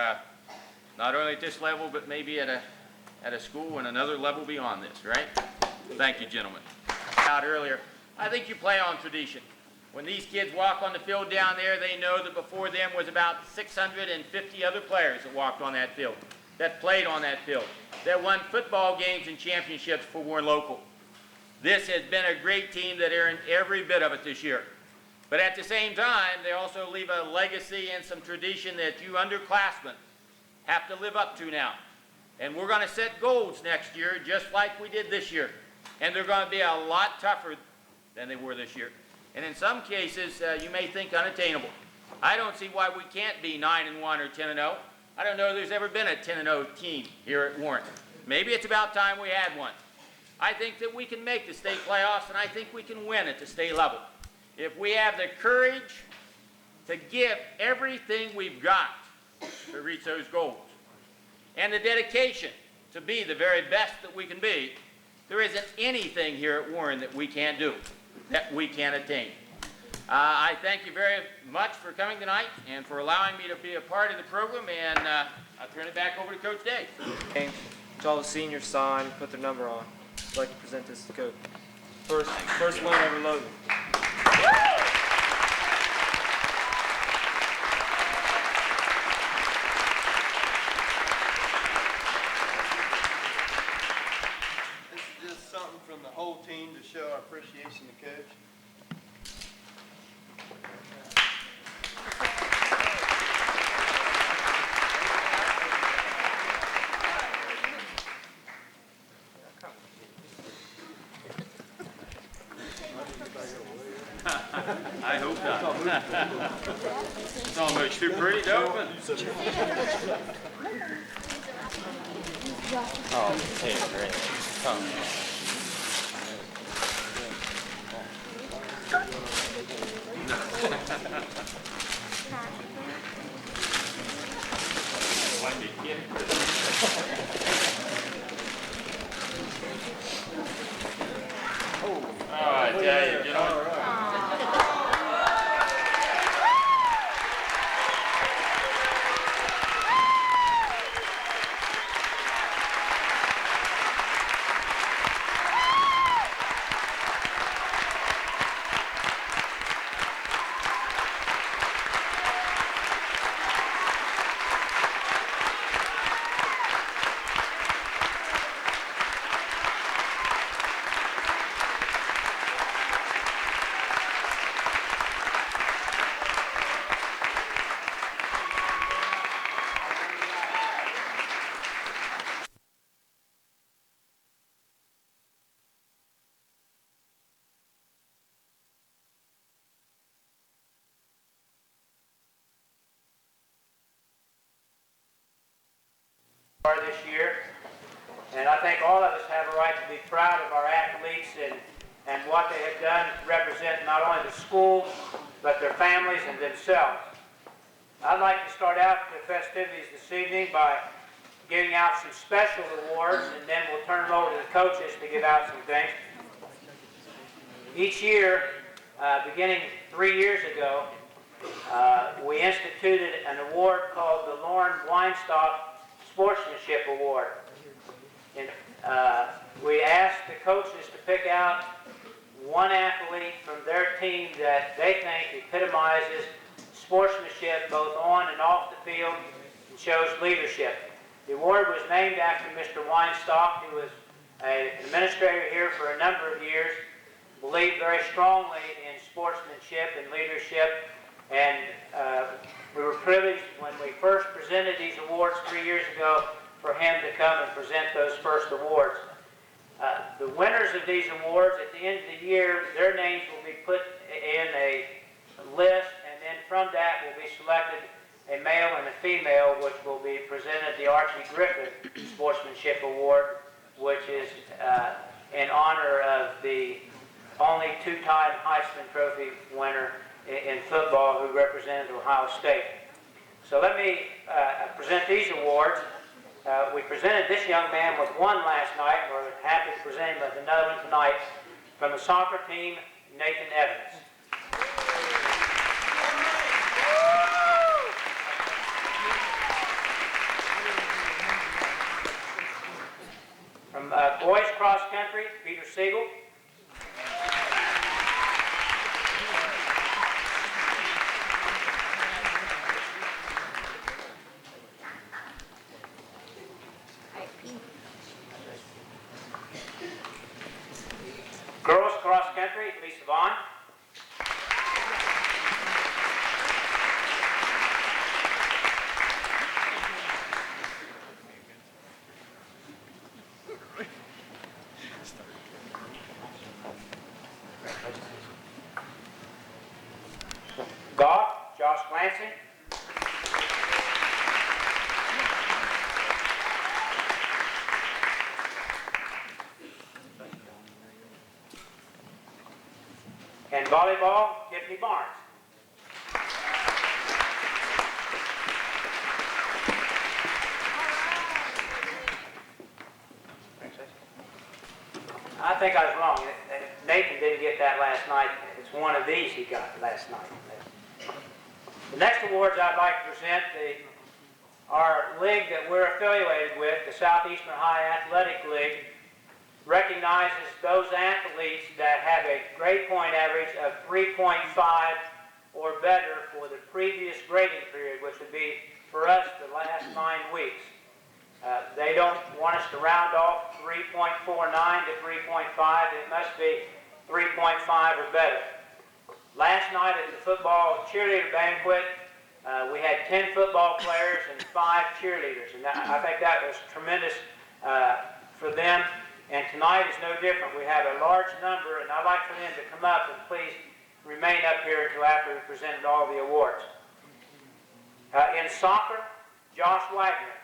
not only at this level, but maybe at a school and another level beyond this, right? Thank you, gentlemen. Out earlier, I think you play on tradition. When these kids walk on the field down there, they know that before them was about 650 other players that walked on that field, that played on that field, that won football games and championships for Warren Local. This has been a great team that earned every bit of it this year. But at the same time, they also leave a legacy and some tradition that you underclassmen have to live up to now. And we're going to set goals next year, just like we did this year. and they're going to be a lot tougher than they were this year. And in some cases, you may think unattainable. I don't see why we can't be 9-1 or 10-0. I don't know if there's ever been a 10-0 team here at Warren. Maybe it's about time we had one. I think that we can make the state playoffs, and I think we can win at the state level. If we have the courage to give everything we've got to reach those goals, and the dedication to be the very best that we can be, there isn't anything here at Warren that we can't do, that we can't attain. I thank you very much for coming tonight and for allowing me to be a part of the program, and I'll turn it back over to Coach Day. To all the seniors signed, put their number on. I'd like to present this to Coach. First win over Logan. This is just something from the whole team to show our appreciation to Coach. I hope not. It's almost too pretty to open. Oh, hey, great. Oh, I tell you, you know. This year, and I think all of us have a right to be proud of our athletes and what they have done to represent not only the school, but their families and themselves. I'd like to start out the festivities this evening by giving out some special awards, and then we'll turn it over to the coaches to give out some things. Each year, beginning 3 years ago, we instituted an award called the Lauren Weinstock Sportsmanship Award. And we asked the coaches to pick out one athlete from their team that they think epitomizes sportsmanship both on and off the field and shows leadership. The award was named after Mr. Weinstock, who was an administrator here for a number of years, believed very strongly in sportsmanship and leadership, and we were privileged when we first presented these awards 3 years ago for him to come and present those first awards. The winners of these awards, at the end of the year, their names will be put in a list, and then from that will be selected a male and a female, which will be presented the Archie Griffith Sportsmanship Award, which is in honor of the only two-time Heisman Trophy winner in football who represented Ohio State. So let me present these awards. We presented this young man with one last night, and we're happy to present him with another one tonight from the soccer team, Nathan Evans. From boys cross country, Peter Siegel. Girls cross country, Lisa Vaughn. Golf, Josh Clancy. And volleyball, Tiffany Barnes. I think I was wrong. Nathan didn't get that last night. It's one of these he got last night. The next awards I'd like to present, our league that we're affiliated with, the Southeastern High Athletic League, recognizes those athletes that have a grade point average of 3.5 or better for the previous grading period, which would be, for us, the last 9 weeks. They don't want us to round off 3.49 to 3.5. It must be 3.5 or better. Last night at the football cheerleader banquet, we had 10 football players and 5 cheerleaders, and I think that was tremendous for them. And tonight is no different. We have a large number, and I'd like for them to come up and please remain up here until after we presented all the awards. In soccer, Josh Wagner.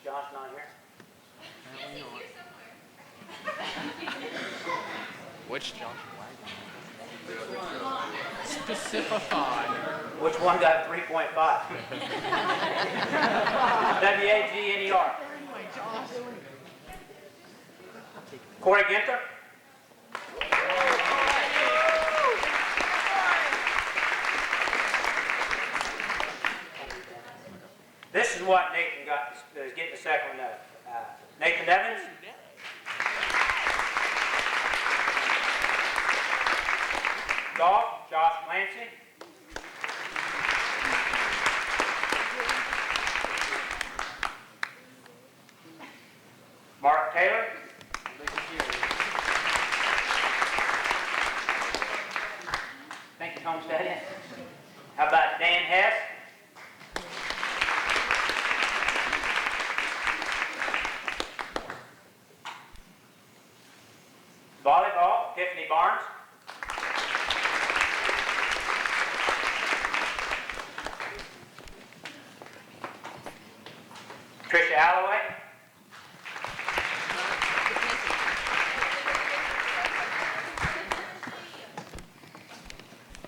Josh not here? Which Josh Wagner? Specify. Which one got 3.5? W-A-G-N-E-R. Corey Ginter. This is what Nathan got, is getting the second one up. Nathan Evans. Golf, Josh Clancy. Mark Taylor. Thank you, Homestead. How about Dan Hess? Volleyball, Tiffany Barnes. Trisha Alloway.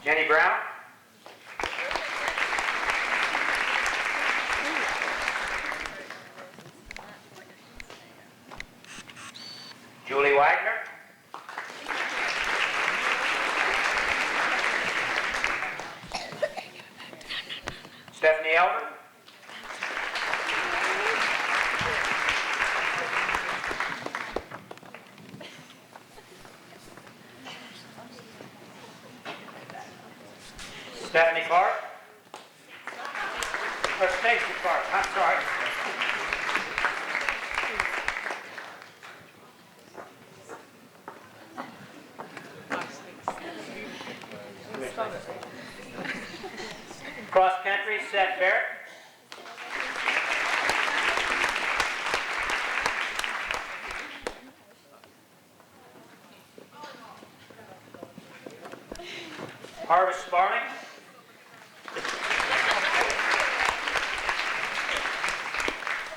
Jenny Brown. Julie Wagner. Stephanie Elder. Stephanie Clark. Or Stacy Clark, I'm sorry. Cross country, Seth Barrett. Harvest Sparling.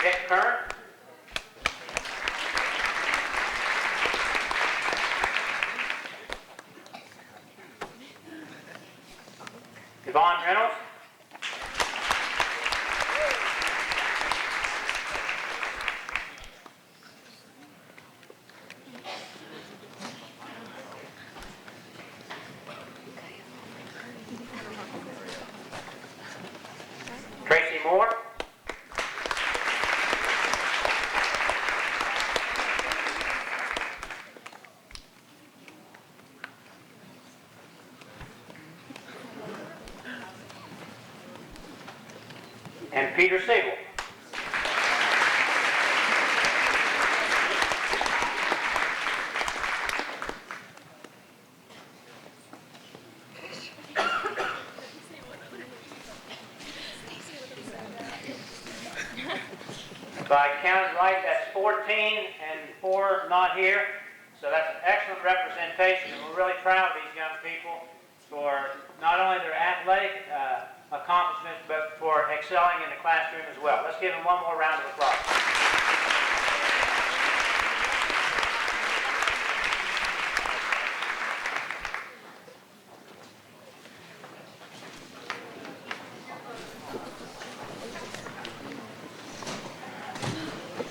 Vic Kern. Yvonne Reynolds. Tracy Moore. And Peter Siegel. If I counted right, that's 14, and 4 not here. So that's an excellent representation, and we're really proud of these young people for not only their athletic accomplishments, but for excelling in the classroom as well. Let's give them one more round of applause.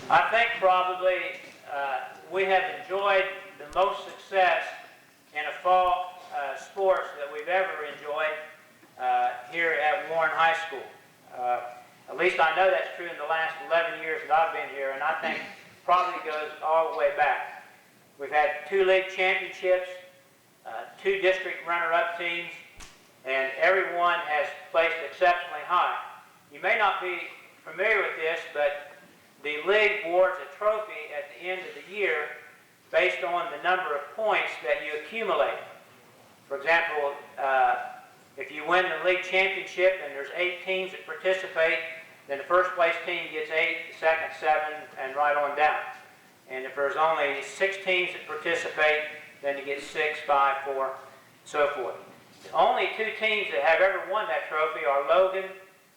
I think probably we have enjoyed the most success in a fall sports that we've ever enjoyed here at Warren High School. At least I know that's true in the last 11 years that I've been here, and I think probably goes all the way back. We've had 2 league championships, 2 district runner-up teams, and everyone has placed exceptionally high. You may not be familiar with this, but the league awards a trophy at the end of the year based on the number of points that you accumulate. For example, if you win the league championship and there's 8 teams that participate, then the first place team gets 8, the second 7, and right on down. And if there's only 6 teams that participate, then you get 6, 5, 4, so forth. The only 2 teams that have ever won that trophy are Logan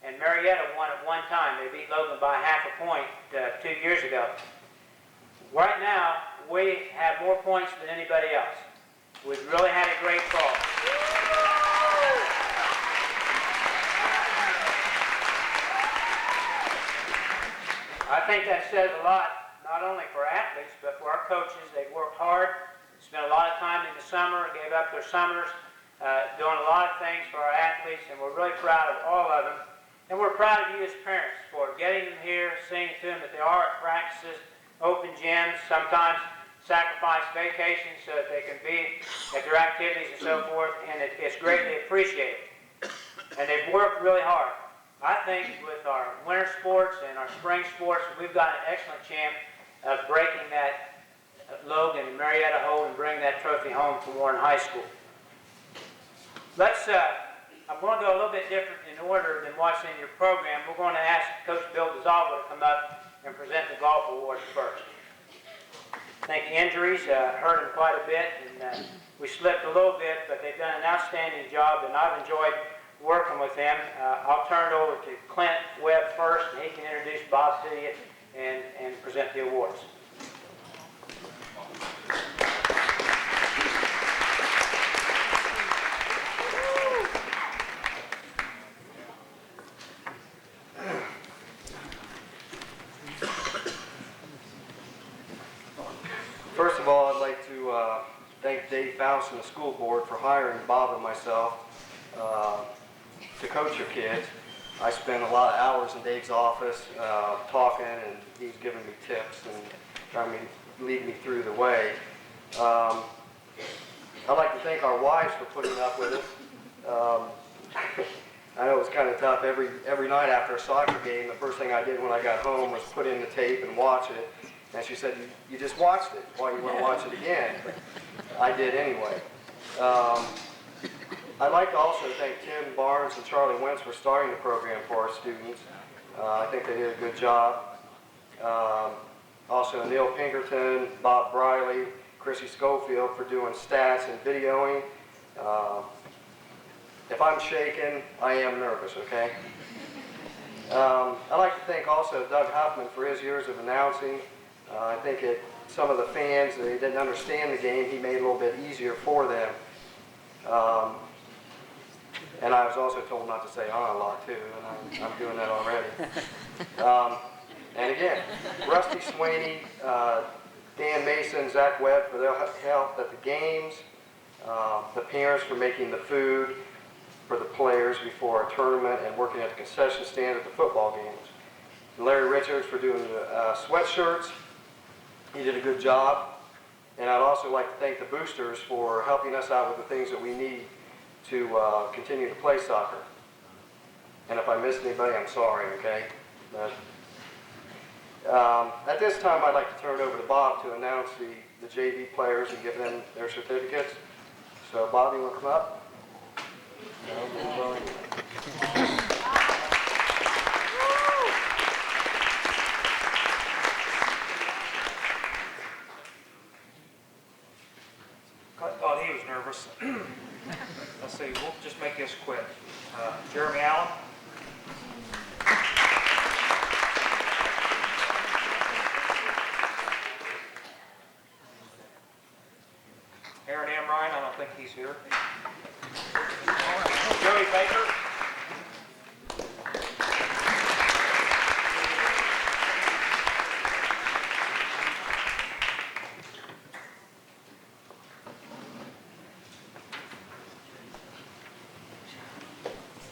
and Marietta won at one time. They beat Logan by half a point 2 years ago. Right now, we have more points than anybody else. We've really had a great fall. I think that says a lot, not only for athletes, but for our coaches. They've worked hard, spent a lot of time in the summer, gave up their summers, doing a lot of things for our athletes, and we're really proud of all of them. And we're proud of you as parents for getting them here, seeing to them that they are at practices, open gyms, sometimes sacrifice vacations so that they can be at their activities and so forth, and it's greatly appreciated. And they've worked really hard. I think with our winter sports and our spring sports, we've got an excellent chance of breaking that Logan and Marietta hold and bringing that trophy home to Warren High School. I'm going to go a little bit different in order than what's in your program. We're going to ask Coach Bill DeZalvo to come up and present the golf awards first. I think injuries hurt him quite a bit, and we slipped a little bit, but they've done an outstanding job, and I've enjoyed working with them. I'll turn it over to Clint Webb first, and he can introduce Bob to you and present the awards. First of all, I'd like to thank Dave Faust and the school board for hiring Bob and myself to coach your kids. I spent a lot of hours in Dave's office talking, and he's giving me tips and trying to lead me through the way. I'd like to thank our wives for putting up with us. I know it was kind of tough. Every night after a soccer game, the first thing I did when I got home was put in the tape and watch it. And she said, you just watched it. Why you want to watch it again? But I did anyway. I'd like to also thank Tim Barnes and Charlie Wentz for starting the program for our students. I think they did a good job. Also Neil Pinkerton, Bob Briley, Chrissy Schofield for doing stats and videoing. If I'm shaking, I am nervous, okay? I'd like to thank also Doug Huffman for his years of announcing. I think some of the fans, they didn't understand the game, he made it a little bit easier for them. And I was also told not to say a lot too, and I'm doing that already. And again, Rusty Swaney, Dan Mason, Zach Webb for their help at the games, the parents for making the food for the players before our tournament and working at the concession stand at the football games. And Larry Richards for doing the sweatshirts. He did a good job. And I'd also like to thank the boosters for helping us out with the things that we need to continue to play soccer. And if I missed anybody, I'm sorry, okay? But, at this time, I'd like to turn it over to Bob to announce the JV players and give them their certificates. So, Bob, you want to come up? I thought he was nervous. Let's see, we'll just make this quick. Jeremy Allen. Aaron M. Ryan, I don't think he's here. Joey Baker.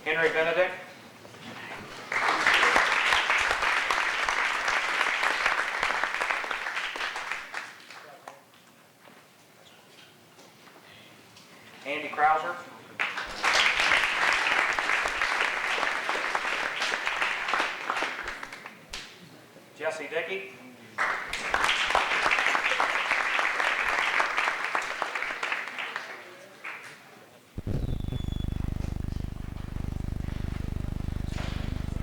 Henry Benedict. Andy Krauser. Jesse Dickey.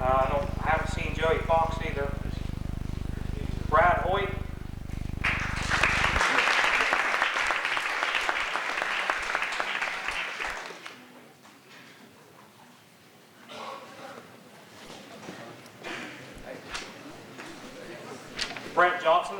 I haven't seen Joey Fox either. Brad Hoyt. Brent Johnson.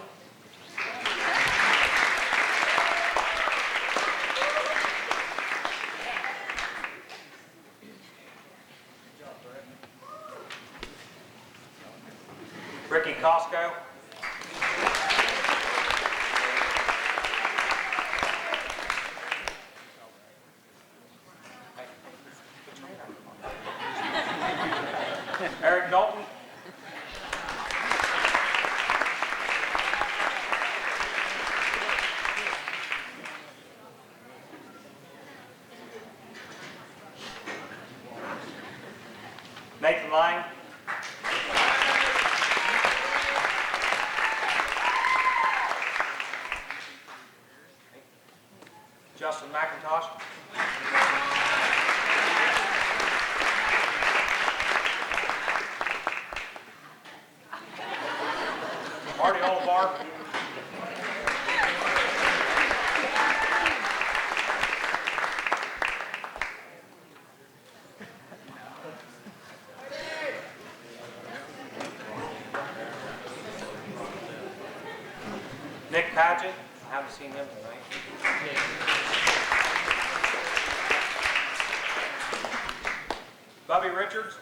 Ricky Costco. Eric Dalton. Nathan Lang. Justin McIntosh. Marty Olivar. Nick Padgett. I haven't seen him tonight. Bobby Richards.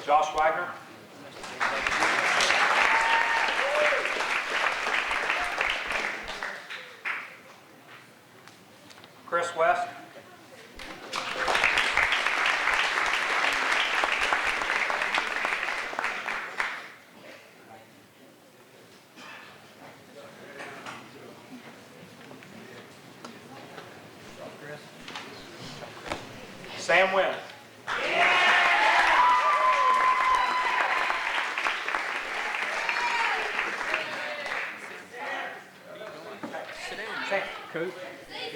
Josh Wagner. Chris West. Sam Wynn. Coach. Hey,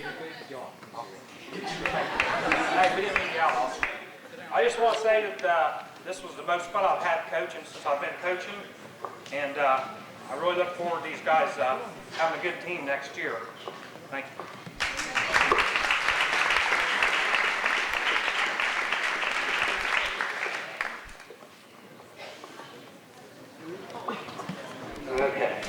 we didn't leave you out. I just want to say that this was the most fun I've had coaching since I've been coaching, and I really look forward to these guys having a good team next year. Thank you. Okay.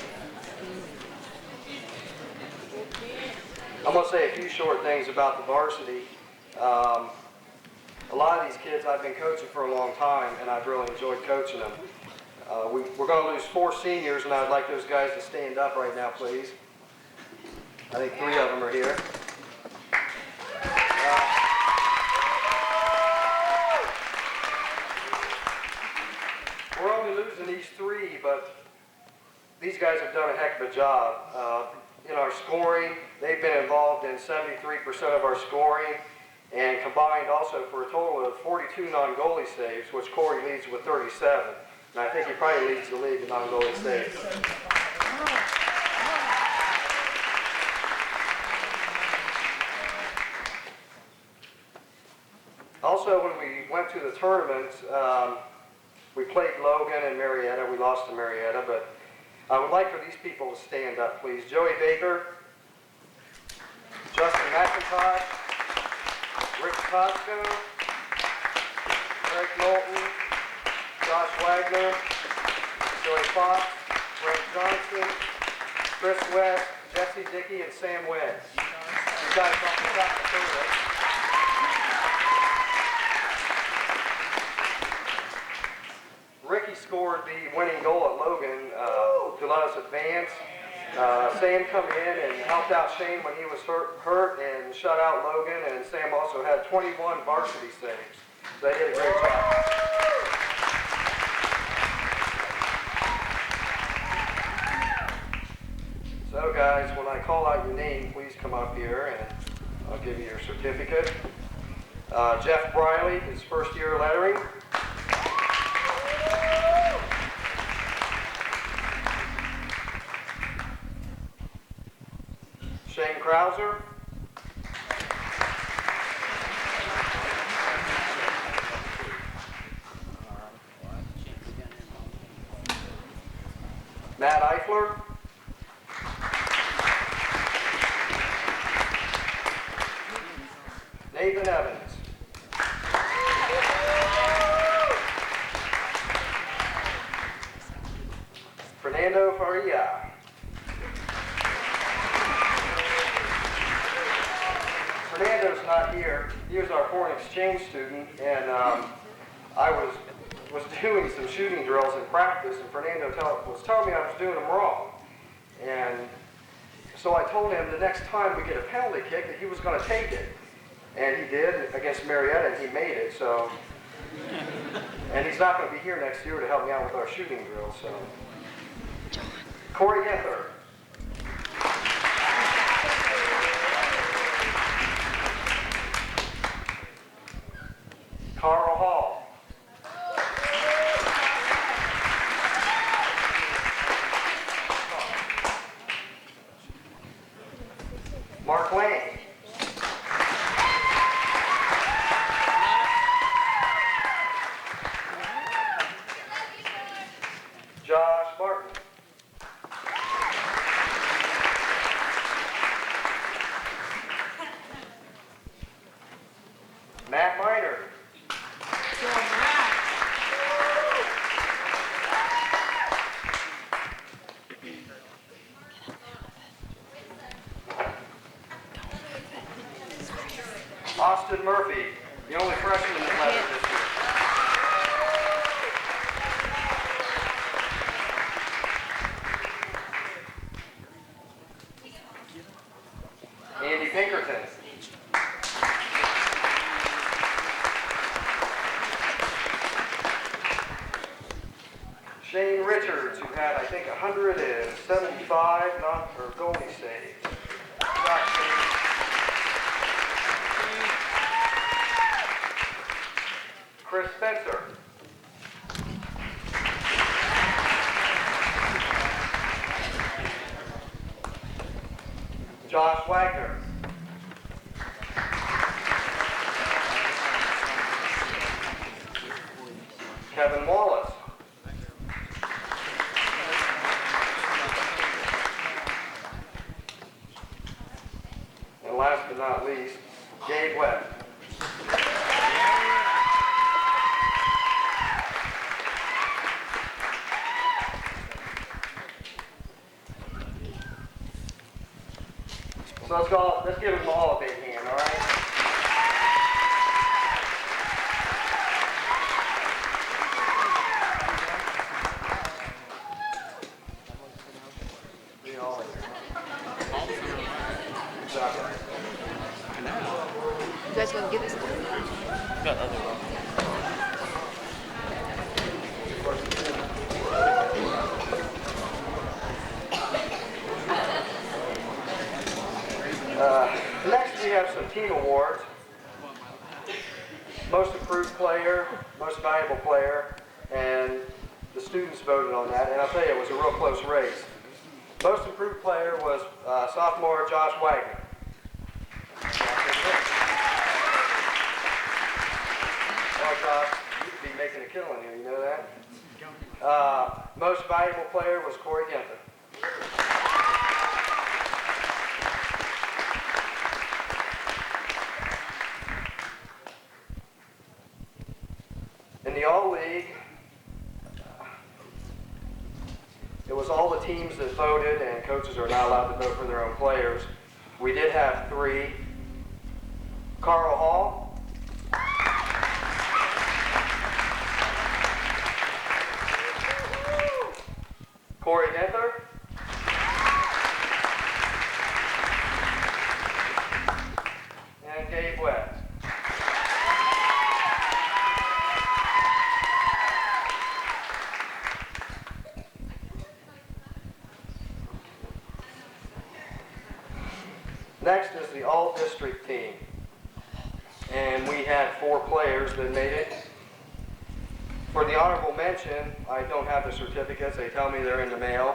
I'm going to say a few short things about the varsity. A lot of these kids I've been coaching for a long time, and I've really enjoyed coaching them. We're going to lose 4 seniors, and I'd like those guys to stand up right now, please. I think 3 of them are here. We're only losing these 3, but these guys have done a heck of a job. In our scoring, they've been involved in 73% of our scoring, and combined also for a total of 42 non-goalie saves, which Corey leads with 37. And I think he probably leads the league in non-goalie saves. Also, when we went to the tournament, we played Logan and Marietta. We lost to Marietta, but I would like for these people to stand up, please. Joey Baker, Justin McIntosh, Rick Tosco, Eric Knowlton, Josh Wagner, Joey Fox, Brent Johnson, Chris West, Jesse Dickey, and Sam Webb. You guys off the top of the tournament. Ricky scored the winning goal at Logan to let us advance. Sam come in and helped out Shane when he was hurt and shut out Logan, and Sam also had 21 varsity saves. So they did a great job. So guys, when I call out your name, please come up here and I'll give you your certificate. Jeff Briley, his first year lettering. Shane Krauser. Matt Eifler. Nathan Evans. Fernando Faria. Fernando's not here. He was our foreign exchange student, and I was doing some shooting drills in practice, and Fernando was telling me I was doing them wrong. And so I told him the next time we get a penalty kick that he was going to take it. And he did against Marietta, and he made it, so. And he's not going to be here next year to help me out with our shooting drills, so. Corey Genther. Carl Hall. Mark Lane. Josh Martin. Matt Miner. Austin Murphy, the only freshman in the letter this year. Andy Pinkerton. Shane Richards, who had, I think, 175 goalie saves. Chris Spencer. Josh Wagner. Kevin Wallace. And last but not least, Gabe Webb. So let's give them all a big hand, all right? Be all in there. Exactly. You guys gonna get this? Got other one. Next we have some team awards. Most improved player, most valuable player, and the students voted on that, and I'll tell you, it was a real close race. Most improved player was sophomore Josh Wagner. killing here, you know that? Most valuable player was Corey Ginther. In the All-League, it was all the teams that voted, and coaches are not allowed to vote for their own players. We did have 3. Carl Hall, Corey Ginther, and Gabe Webb. Next is the all-district team. And we had 4 players that made it. For the honorable mention, I don't have the certificates. They tell me they're in the mail.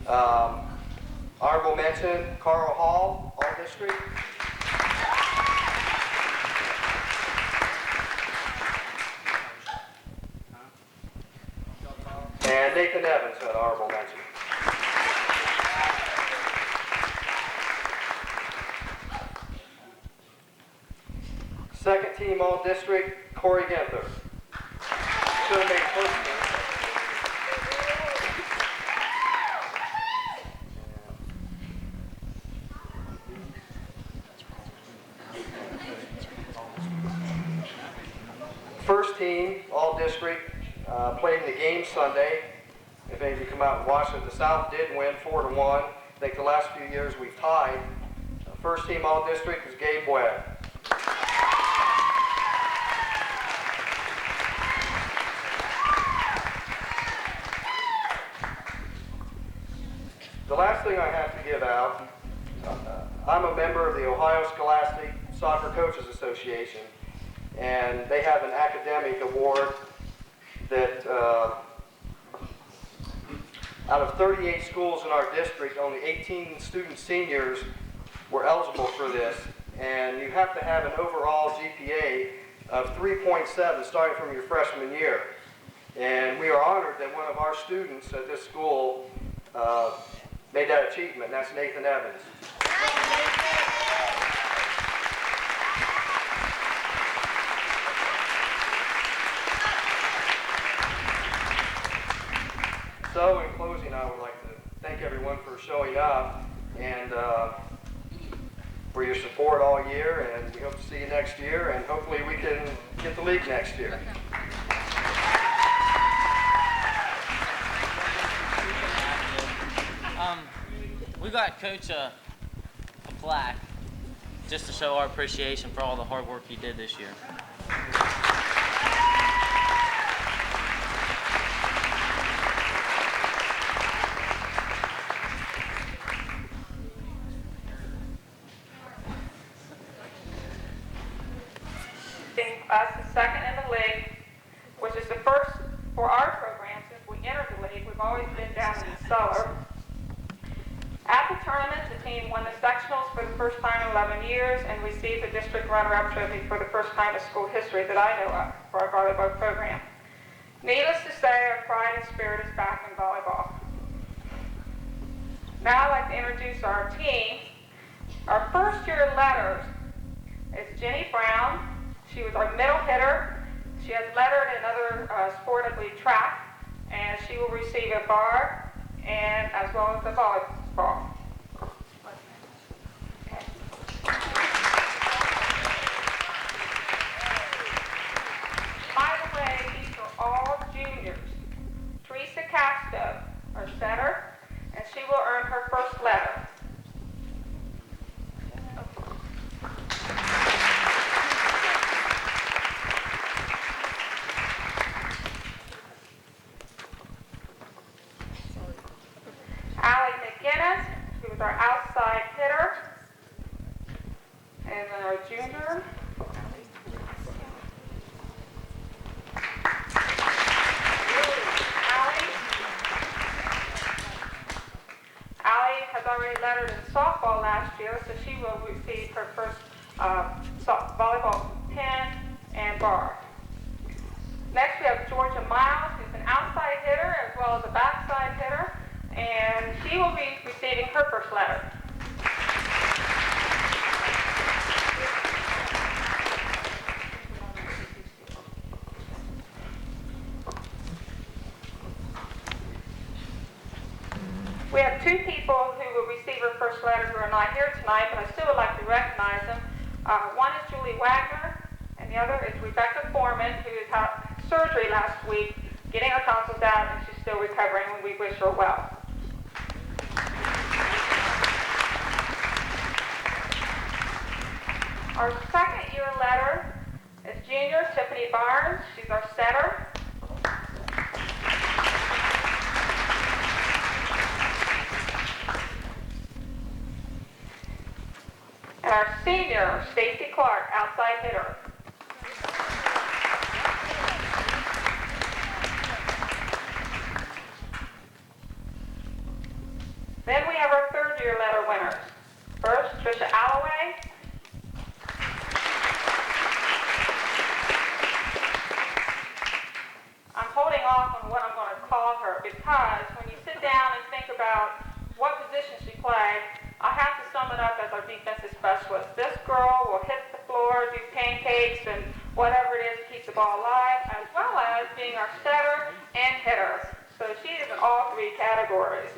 Honorable mention, Carl Hall, all-district. And Nathan Evans had honorable mention. Second team all-district, Corey Ginther. Should have made first team. First team all-district played in the game Sunday. If any of you come out and watch it, the South did win 4-1. I think the last few years we've tied. First team all-district is Gabe Webb. The last thing I have to give out, I'm a member of the Ohio Scholastic Soccer Coaches Association, and they have an academic award that out of 38 schools in our district, only 18 student seniors were eligible for this, and you have to have an overall GPA of 3.7 starting from your freshman year. And we are honored that one of our students at this school made that achievement. That's Nathan Evans. So in closing, I would like to thank everyone for showing up and for your support all year, and we hope to see you next year, and hopefully we can get the league next year. We got Coach a plaque just to show our appreciation for all the hard work he did this year. Us the second in the league, which is the first for our program since we entered the league. We've always been down in the cellar. At the tournament, the team won the sectionals for the first time in 11 years and received the district runner-up trophy for the first time in school history that I know of for our volleyball program. Needless to say, our pride and spirit is back in volleyball. Now I'd like to introduce our team. Our first year letters is Jenny Brown. She was our middle hitter. She has lettered in another sport, I believe, track, and she will receive a bar and as well as a volleyball. Okay. By the way, these are all juniors. Teresa Castro, our setter, and she will earn her first letter. Who was our outside hitter, and then our junior. Allie has already lettered in softball last year, so she will receive her first volleyball pin and bar. Next we have well as a backside hitter, and she will be receiving her first letter. We have two people who will receive her first letter who are not here tonight, but I still would like to recognize them. One is Julie Wagner, and the other is Rebecca Foreman, who had surgery last week, getting her tonsils out, and she's still recovering, and we wish her well. Our second year letter is junior Tiffany Barnes. She's our setter. And our senior, Stacy Clark, outside hitter. Then we have our third year letter winners. First, Trisha Alloway. I'm holding off on what I'm going to call her because when you sit down and think about what position she plays, I have to sum it up as our defensive specialist. This girl will hit the floor, do pancakes, and whatever it is to keep the ball alive, as well as being our setter and hitter. So she is in all three categories.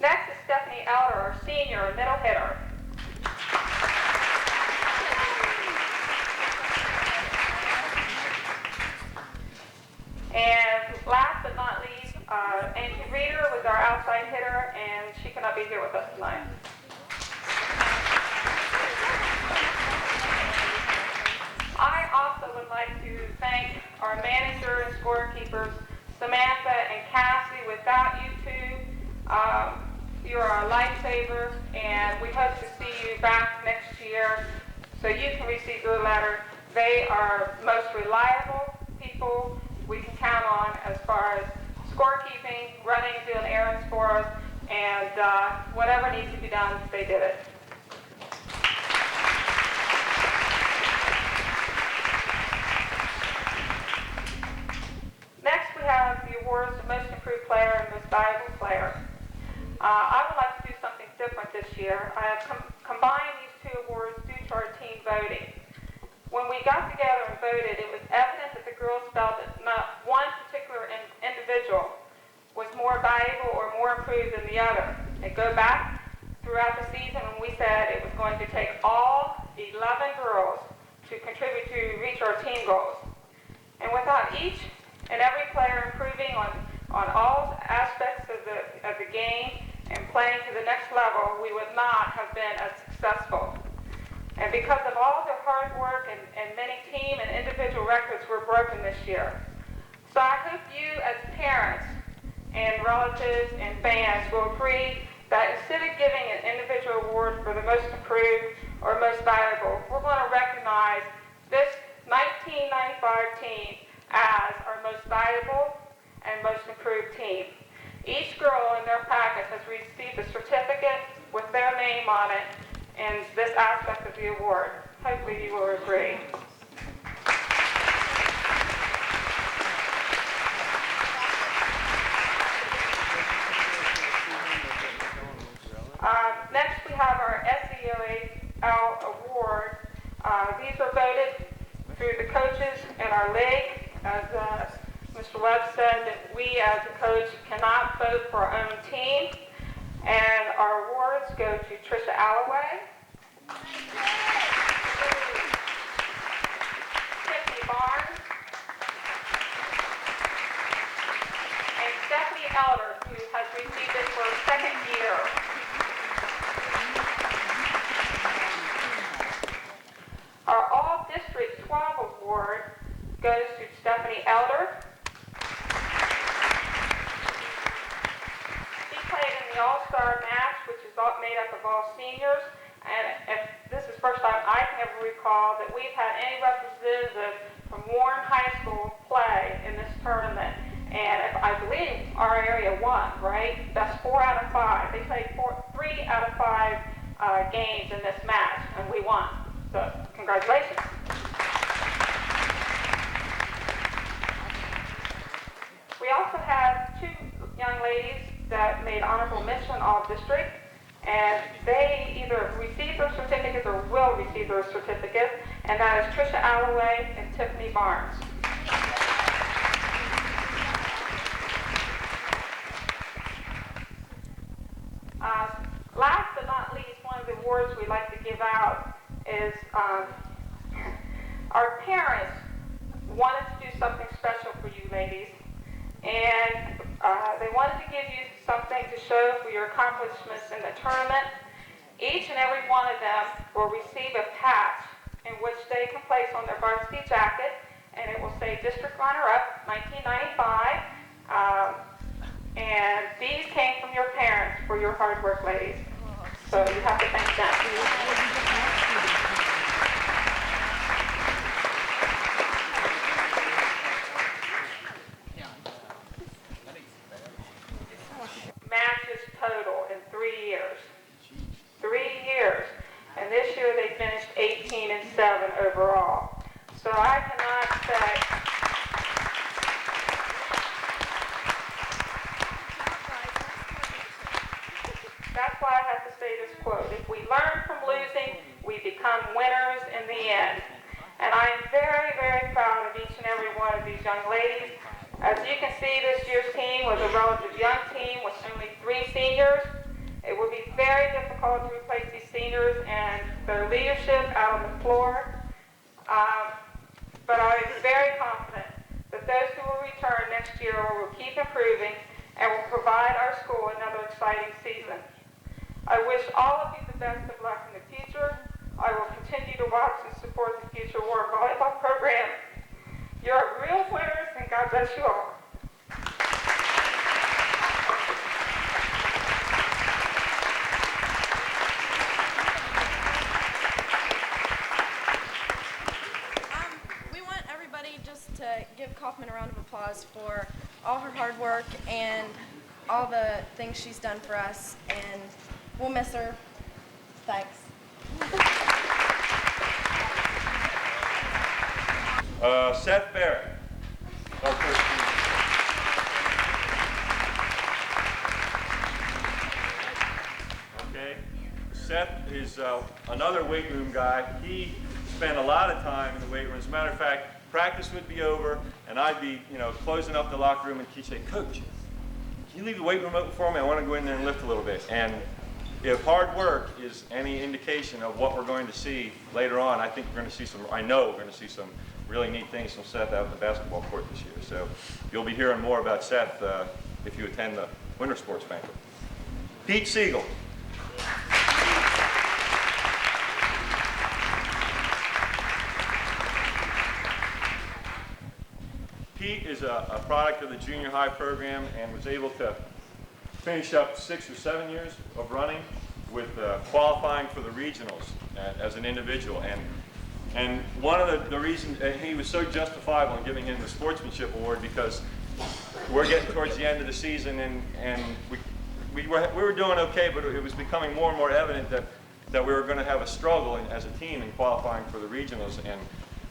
Next is Stephanie Elder, our senior middle hitter. And last but not least, Angie Reeder was our outside hitter, and she cannot be here with us tonight. I also would like to thank our manager and scorekeepers, Samantha and Cassie. Without you two, you are our lifesavers, and we hope to see you back next year so you can receive your letter. They are most reliable people we can count on as far as scorekeeping, running, doing errands for us, and whatever needs to be done, they did it. Next, we have the awards for Most Improved Player and Most Valuable Player. I would like to do something different this year. I have combined these two awards due to our team voting. When we got together and voted, it was evident that the girls felt that not one particular individual was more valuable or more improved than the other. And go back throughout the season when we said it was going to take all 11 girls to contribute to reach our team goals. And without each and every player improving on all aspects of the game and playing to the next level, we would not have been as successful. And because of all their hard work and many team and individual records were broken this year. So I hope you as parents and relatives and fans will agree that instead of giving an individual award for the most improved or most valuable, we're going to recognize this 1995 team as our most valuable and most improved team. Each girl in their packet has received a certificate with their name on it in this aspect of the award. Hopefully you will agree. Next we have our SEOAL award. These are voted through the coaches in our league. As Mr. Webb said, that we as a coach cannot vote for our own team. And our awards go to Trisha Alloway, Tiffany Barnes, and Stephanie Elder, who has received it for her second year. Our All District 12 award goes to Stephanie Elder. She played in the All-Star match, which is made up of all seniors, and if this is the first time I can ever recall that we've had any representative from Warren High School play in this tournament. And I believe our area won, right? That's 4 out of 5. They played 3 out of 5 games in this match, and we won. So, congratulations. We also have 2 district, and they either received their certificates or will receive their certificates, and that is Trisha Alloway and Tiffany Barnes. Last but not least, one of the awards we like to give out is our parents wanted to do something special for you ladies, and they wanted to give you something to show for your accomplishments in the tournament. Each and every one of them will receive a patch in which they can place on their varsity jacket, and it will say District Runner-Up 1995. And these came from your parents for your hard work, ladies. So you have to thank them. Matches total in 3 years. 3 years. And this year they finished 18-7 overall. So I cannot say. That's why I have to say this quote. If we learn from losing, we become winners in the end. And I am very, very proud of each and every one of these young ladies. As you can see, this year's team was a relatively young team with only 3 seniors. It will be very difficult to replace these seniors and their leadership out on the floor. But I am very confident that those who will return next year will keep improving and will provide our school another exciting season. I wish all of you the best of luck in the future. I will continue to watch and support the future War Volleyball program. You're real winners, and God bless you all. We want everybody just to give Kaufman a round of applause for all her hard work and all the things she's done for us, and we'll miss her. Thanks. Seth Barrett. Our first team. Okay. Seth is another weight room guy. He spent a lot of time in the weight room. As a matter of fact, practice would be over, and I'd be, closing up the locker room, and he'd say, "Coach, can you leave the weight room open for me? I want to go in there and lift a little bit." And if hard work is any indication of what we're going to see later on, I think we're going to see I know we're going to see some really neat things from Seth out in the basketball court this year. So you'll be hearing more about Seth if you attend the Winter Sports Banquet. Pete Siegel. Pete is a product of the junior high program and was able to finish up 6 or 7 years of running with qualifying for the regionals as an individual. And one of the reasons he was so justifiable in giving him the sportsmanship award, because we're getting towards the end of the season, and we were doing okay, but it was becoming more and more evident that we were going to have a struggle as a team in qualifying for the regionals. And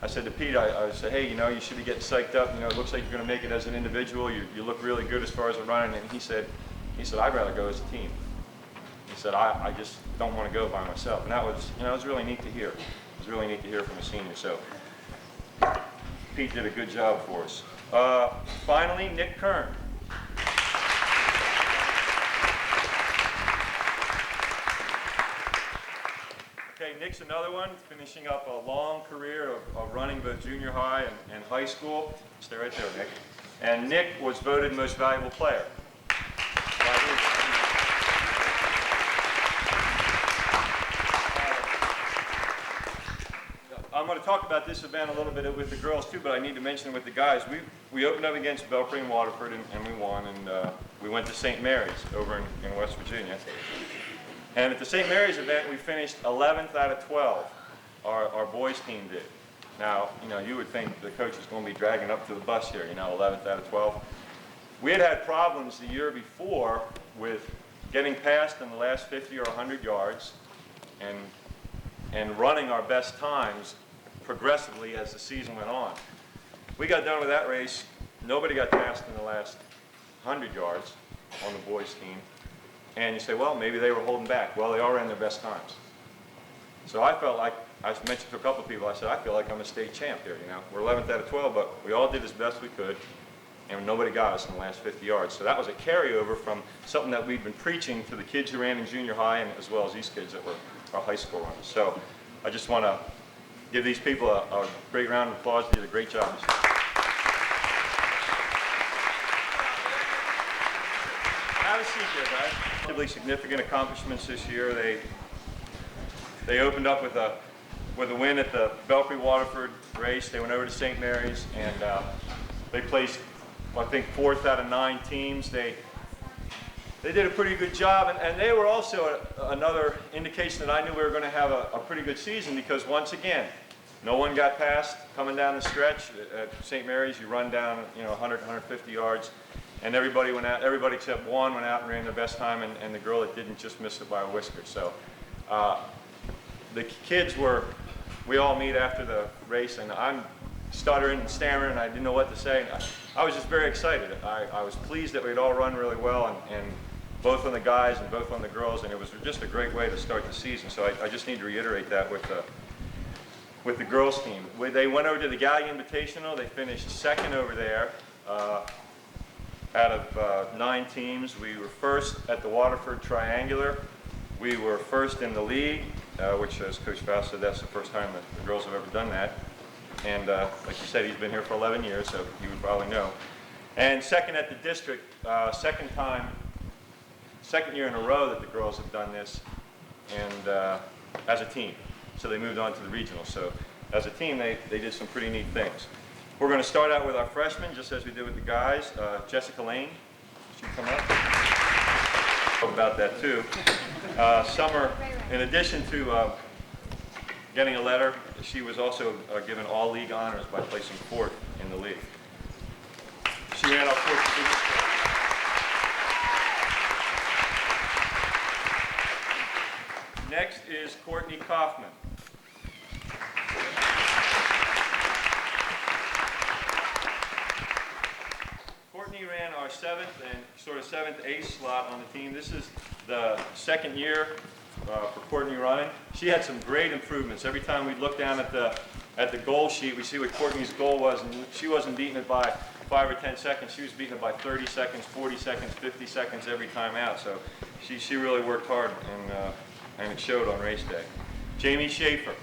I said to Pete, I said, "Hey, you should be getting psyched up. It looks like you're going to make it as an individual. You look really good as far as the running." And he said, "I'd rather go as a team." He said, I just don't want to go by myself." And that was, it was really neat to hear. It was really neat to hear from a senior. So Pete did a good job for us. Finally, Nick Kern. Okay, Nick's another one, finishing up a long career of running both junior high and high school. Stay right there, Nick. And Nick was voted most valuable player. I'm going to talk about this event a little bit with the girls too, but I need to mention it with the guys. We opened up against Belpre and Waterford, and we won, and we went to St. Mary's over in West Virginia. And at the St. Mary's event, we finished 11th out of 12. Our boys team did. Now, you would think the coach was going to be dragging up to the bus here, 11th out of 12. We had problems the year before with getting past in the last 50 or 100 yards and running our best times progressively as the season went on. We got done with that race. Nobody got past in the last 100 yards on the boys team. And you say, well, maybe they were holding back. Well, they all ran their best times. So I felt like, I mentioned to a couple of people, I said, I feel like I'm a state champ here, you know. We're 11th out of 12, but we all did as best we could, and nobody got us in the last 50 yards. So that was a carryover from something that we'd been preaching to the kids who ran in junior high, and as well as these kids that were our high school runners. So I just want to give these people a great round of applause. They did a great job. Have a seat here, guys. Relatively significant accomplishments this year. They opened up with a win at the Belpre-Waterford race. They went over to St. Mary's, and they placed, I think, 4th out of 9 teams. They did a pretty good job, and they were also another indication that I knew we were going to have a pretty good season, because once again, no one got past coming down the stretch. At St. Mary's, you run down 100, 150 yards, and everybody went out. Everybody except one went out and ran their best time, and the girl that didn't just missed it by a whisker. So the kids were. We all meet after the race, and I'm stuttering and stammering, and I didn't know what to say. And I was just very excited. I was pleased that we'd all run really well, and both on the guys and both on the girls, and it was just a great way to start the season. So I just need to reiterate that with the girls team. They went over to the Galley Invitational. They finished 2nd over there out of 9 teams. We were 1st at the Waterford Triangular. We were 1st in the league, which, as Coach Faust said, that's the first time that the girls have ever done that. And like you said, he's been here for 11 years, so he would probably know. And 2nd at the district, second year in a row that the girls have done this, and as a team. So they moved on to the regional. So as a team, they did some pretty neat things. We're going to start out with our freshmen, just as we did with the guys. Jessica Lane, she come up. Talk about that too. Summer, in addition to getting a letter, she was also given all league honors by placing 4th in the league. She ran our 4th division. Next is Courtney Kaufman. Courtney ran our 7th and sort of 7th, 8th slot on the team. This is the 2nd year for Courtney running. She had some great improvements. Every time we look down at the goal sheet, we see what Courtney's goal was, and she wasn't beating it by 5 or 10 seconds. She was beating it by 30 seconds, 40 seconds, 50 seconds every time out. So she really worked hard, and it showed on race day. Jamie Schaefer.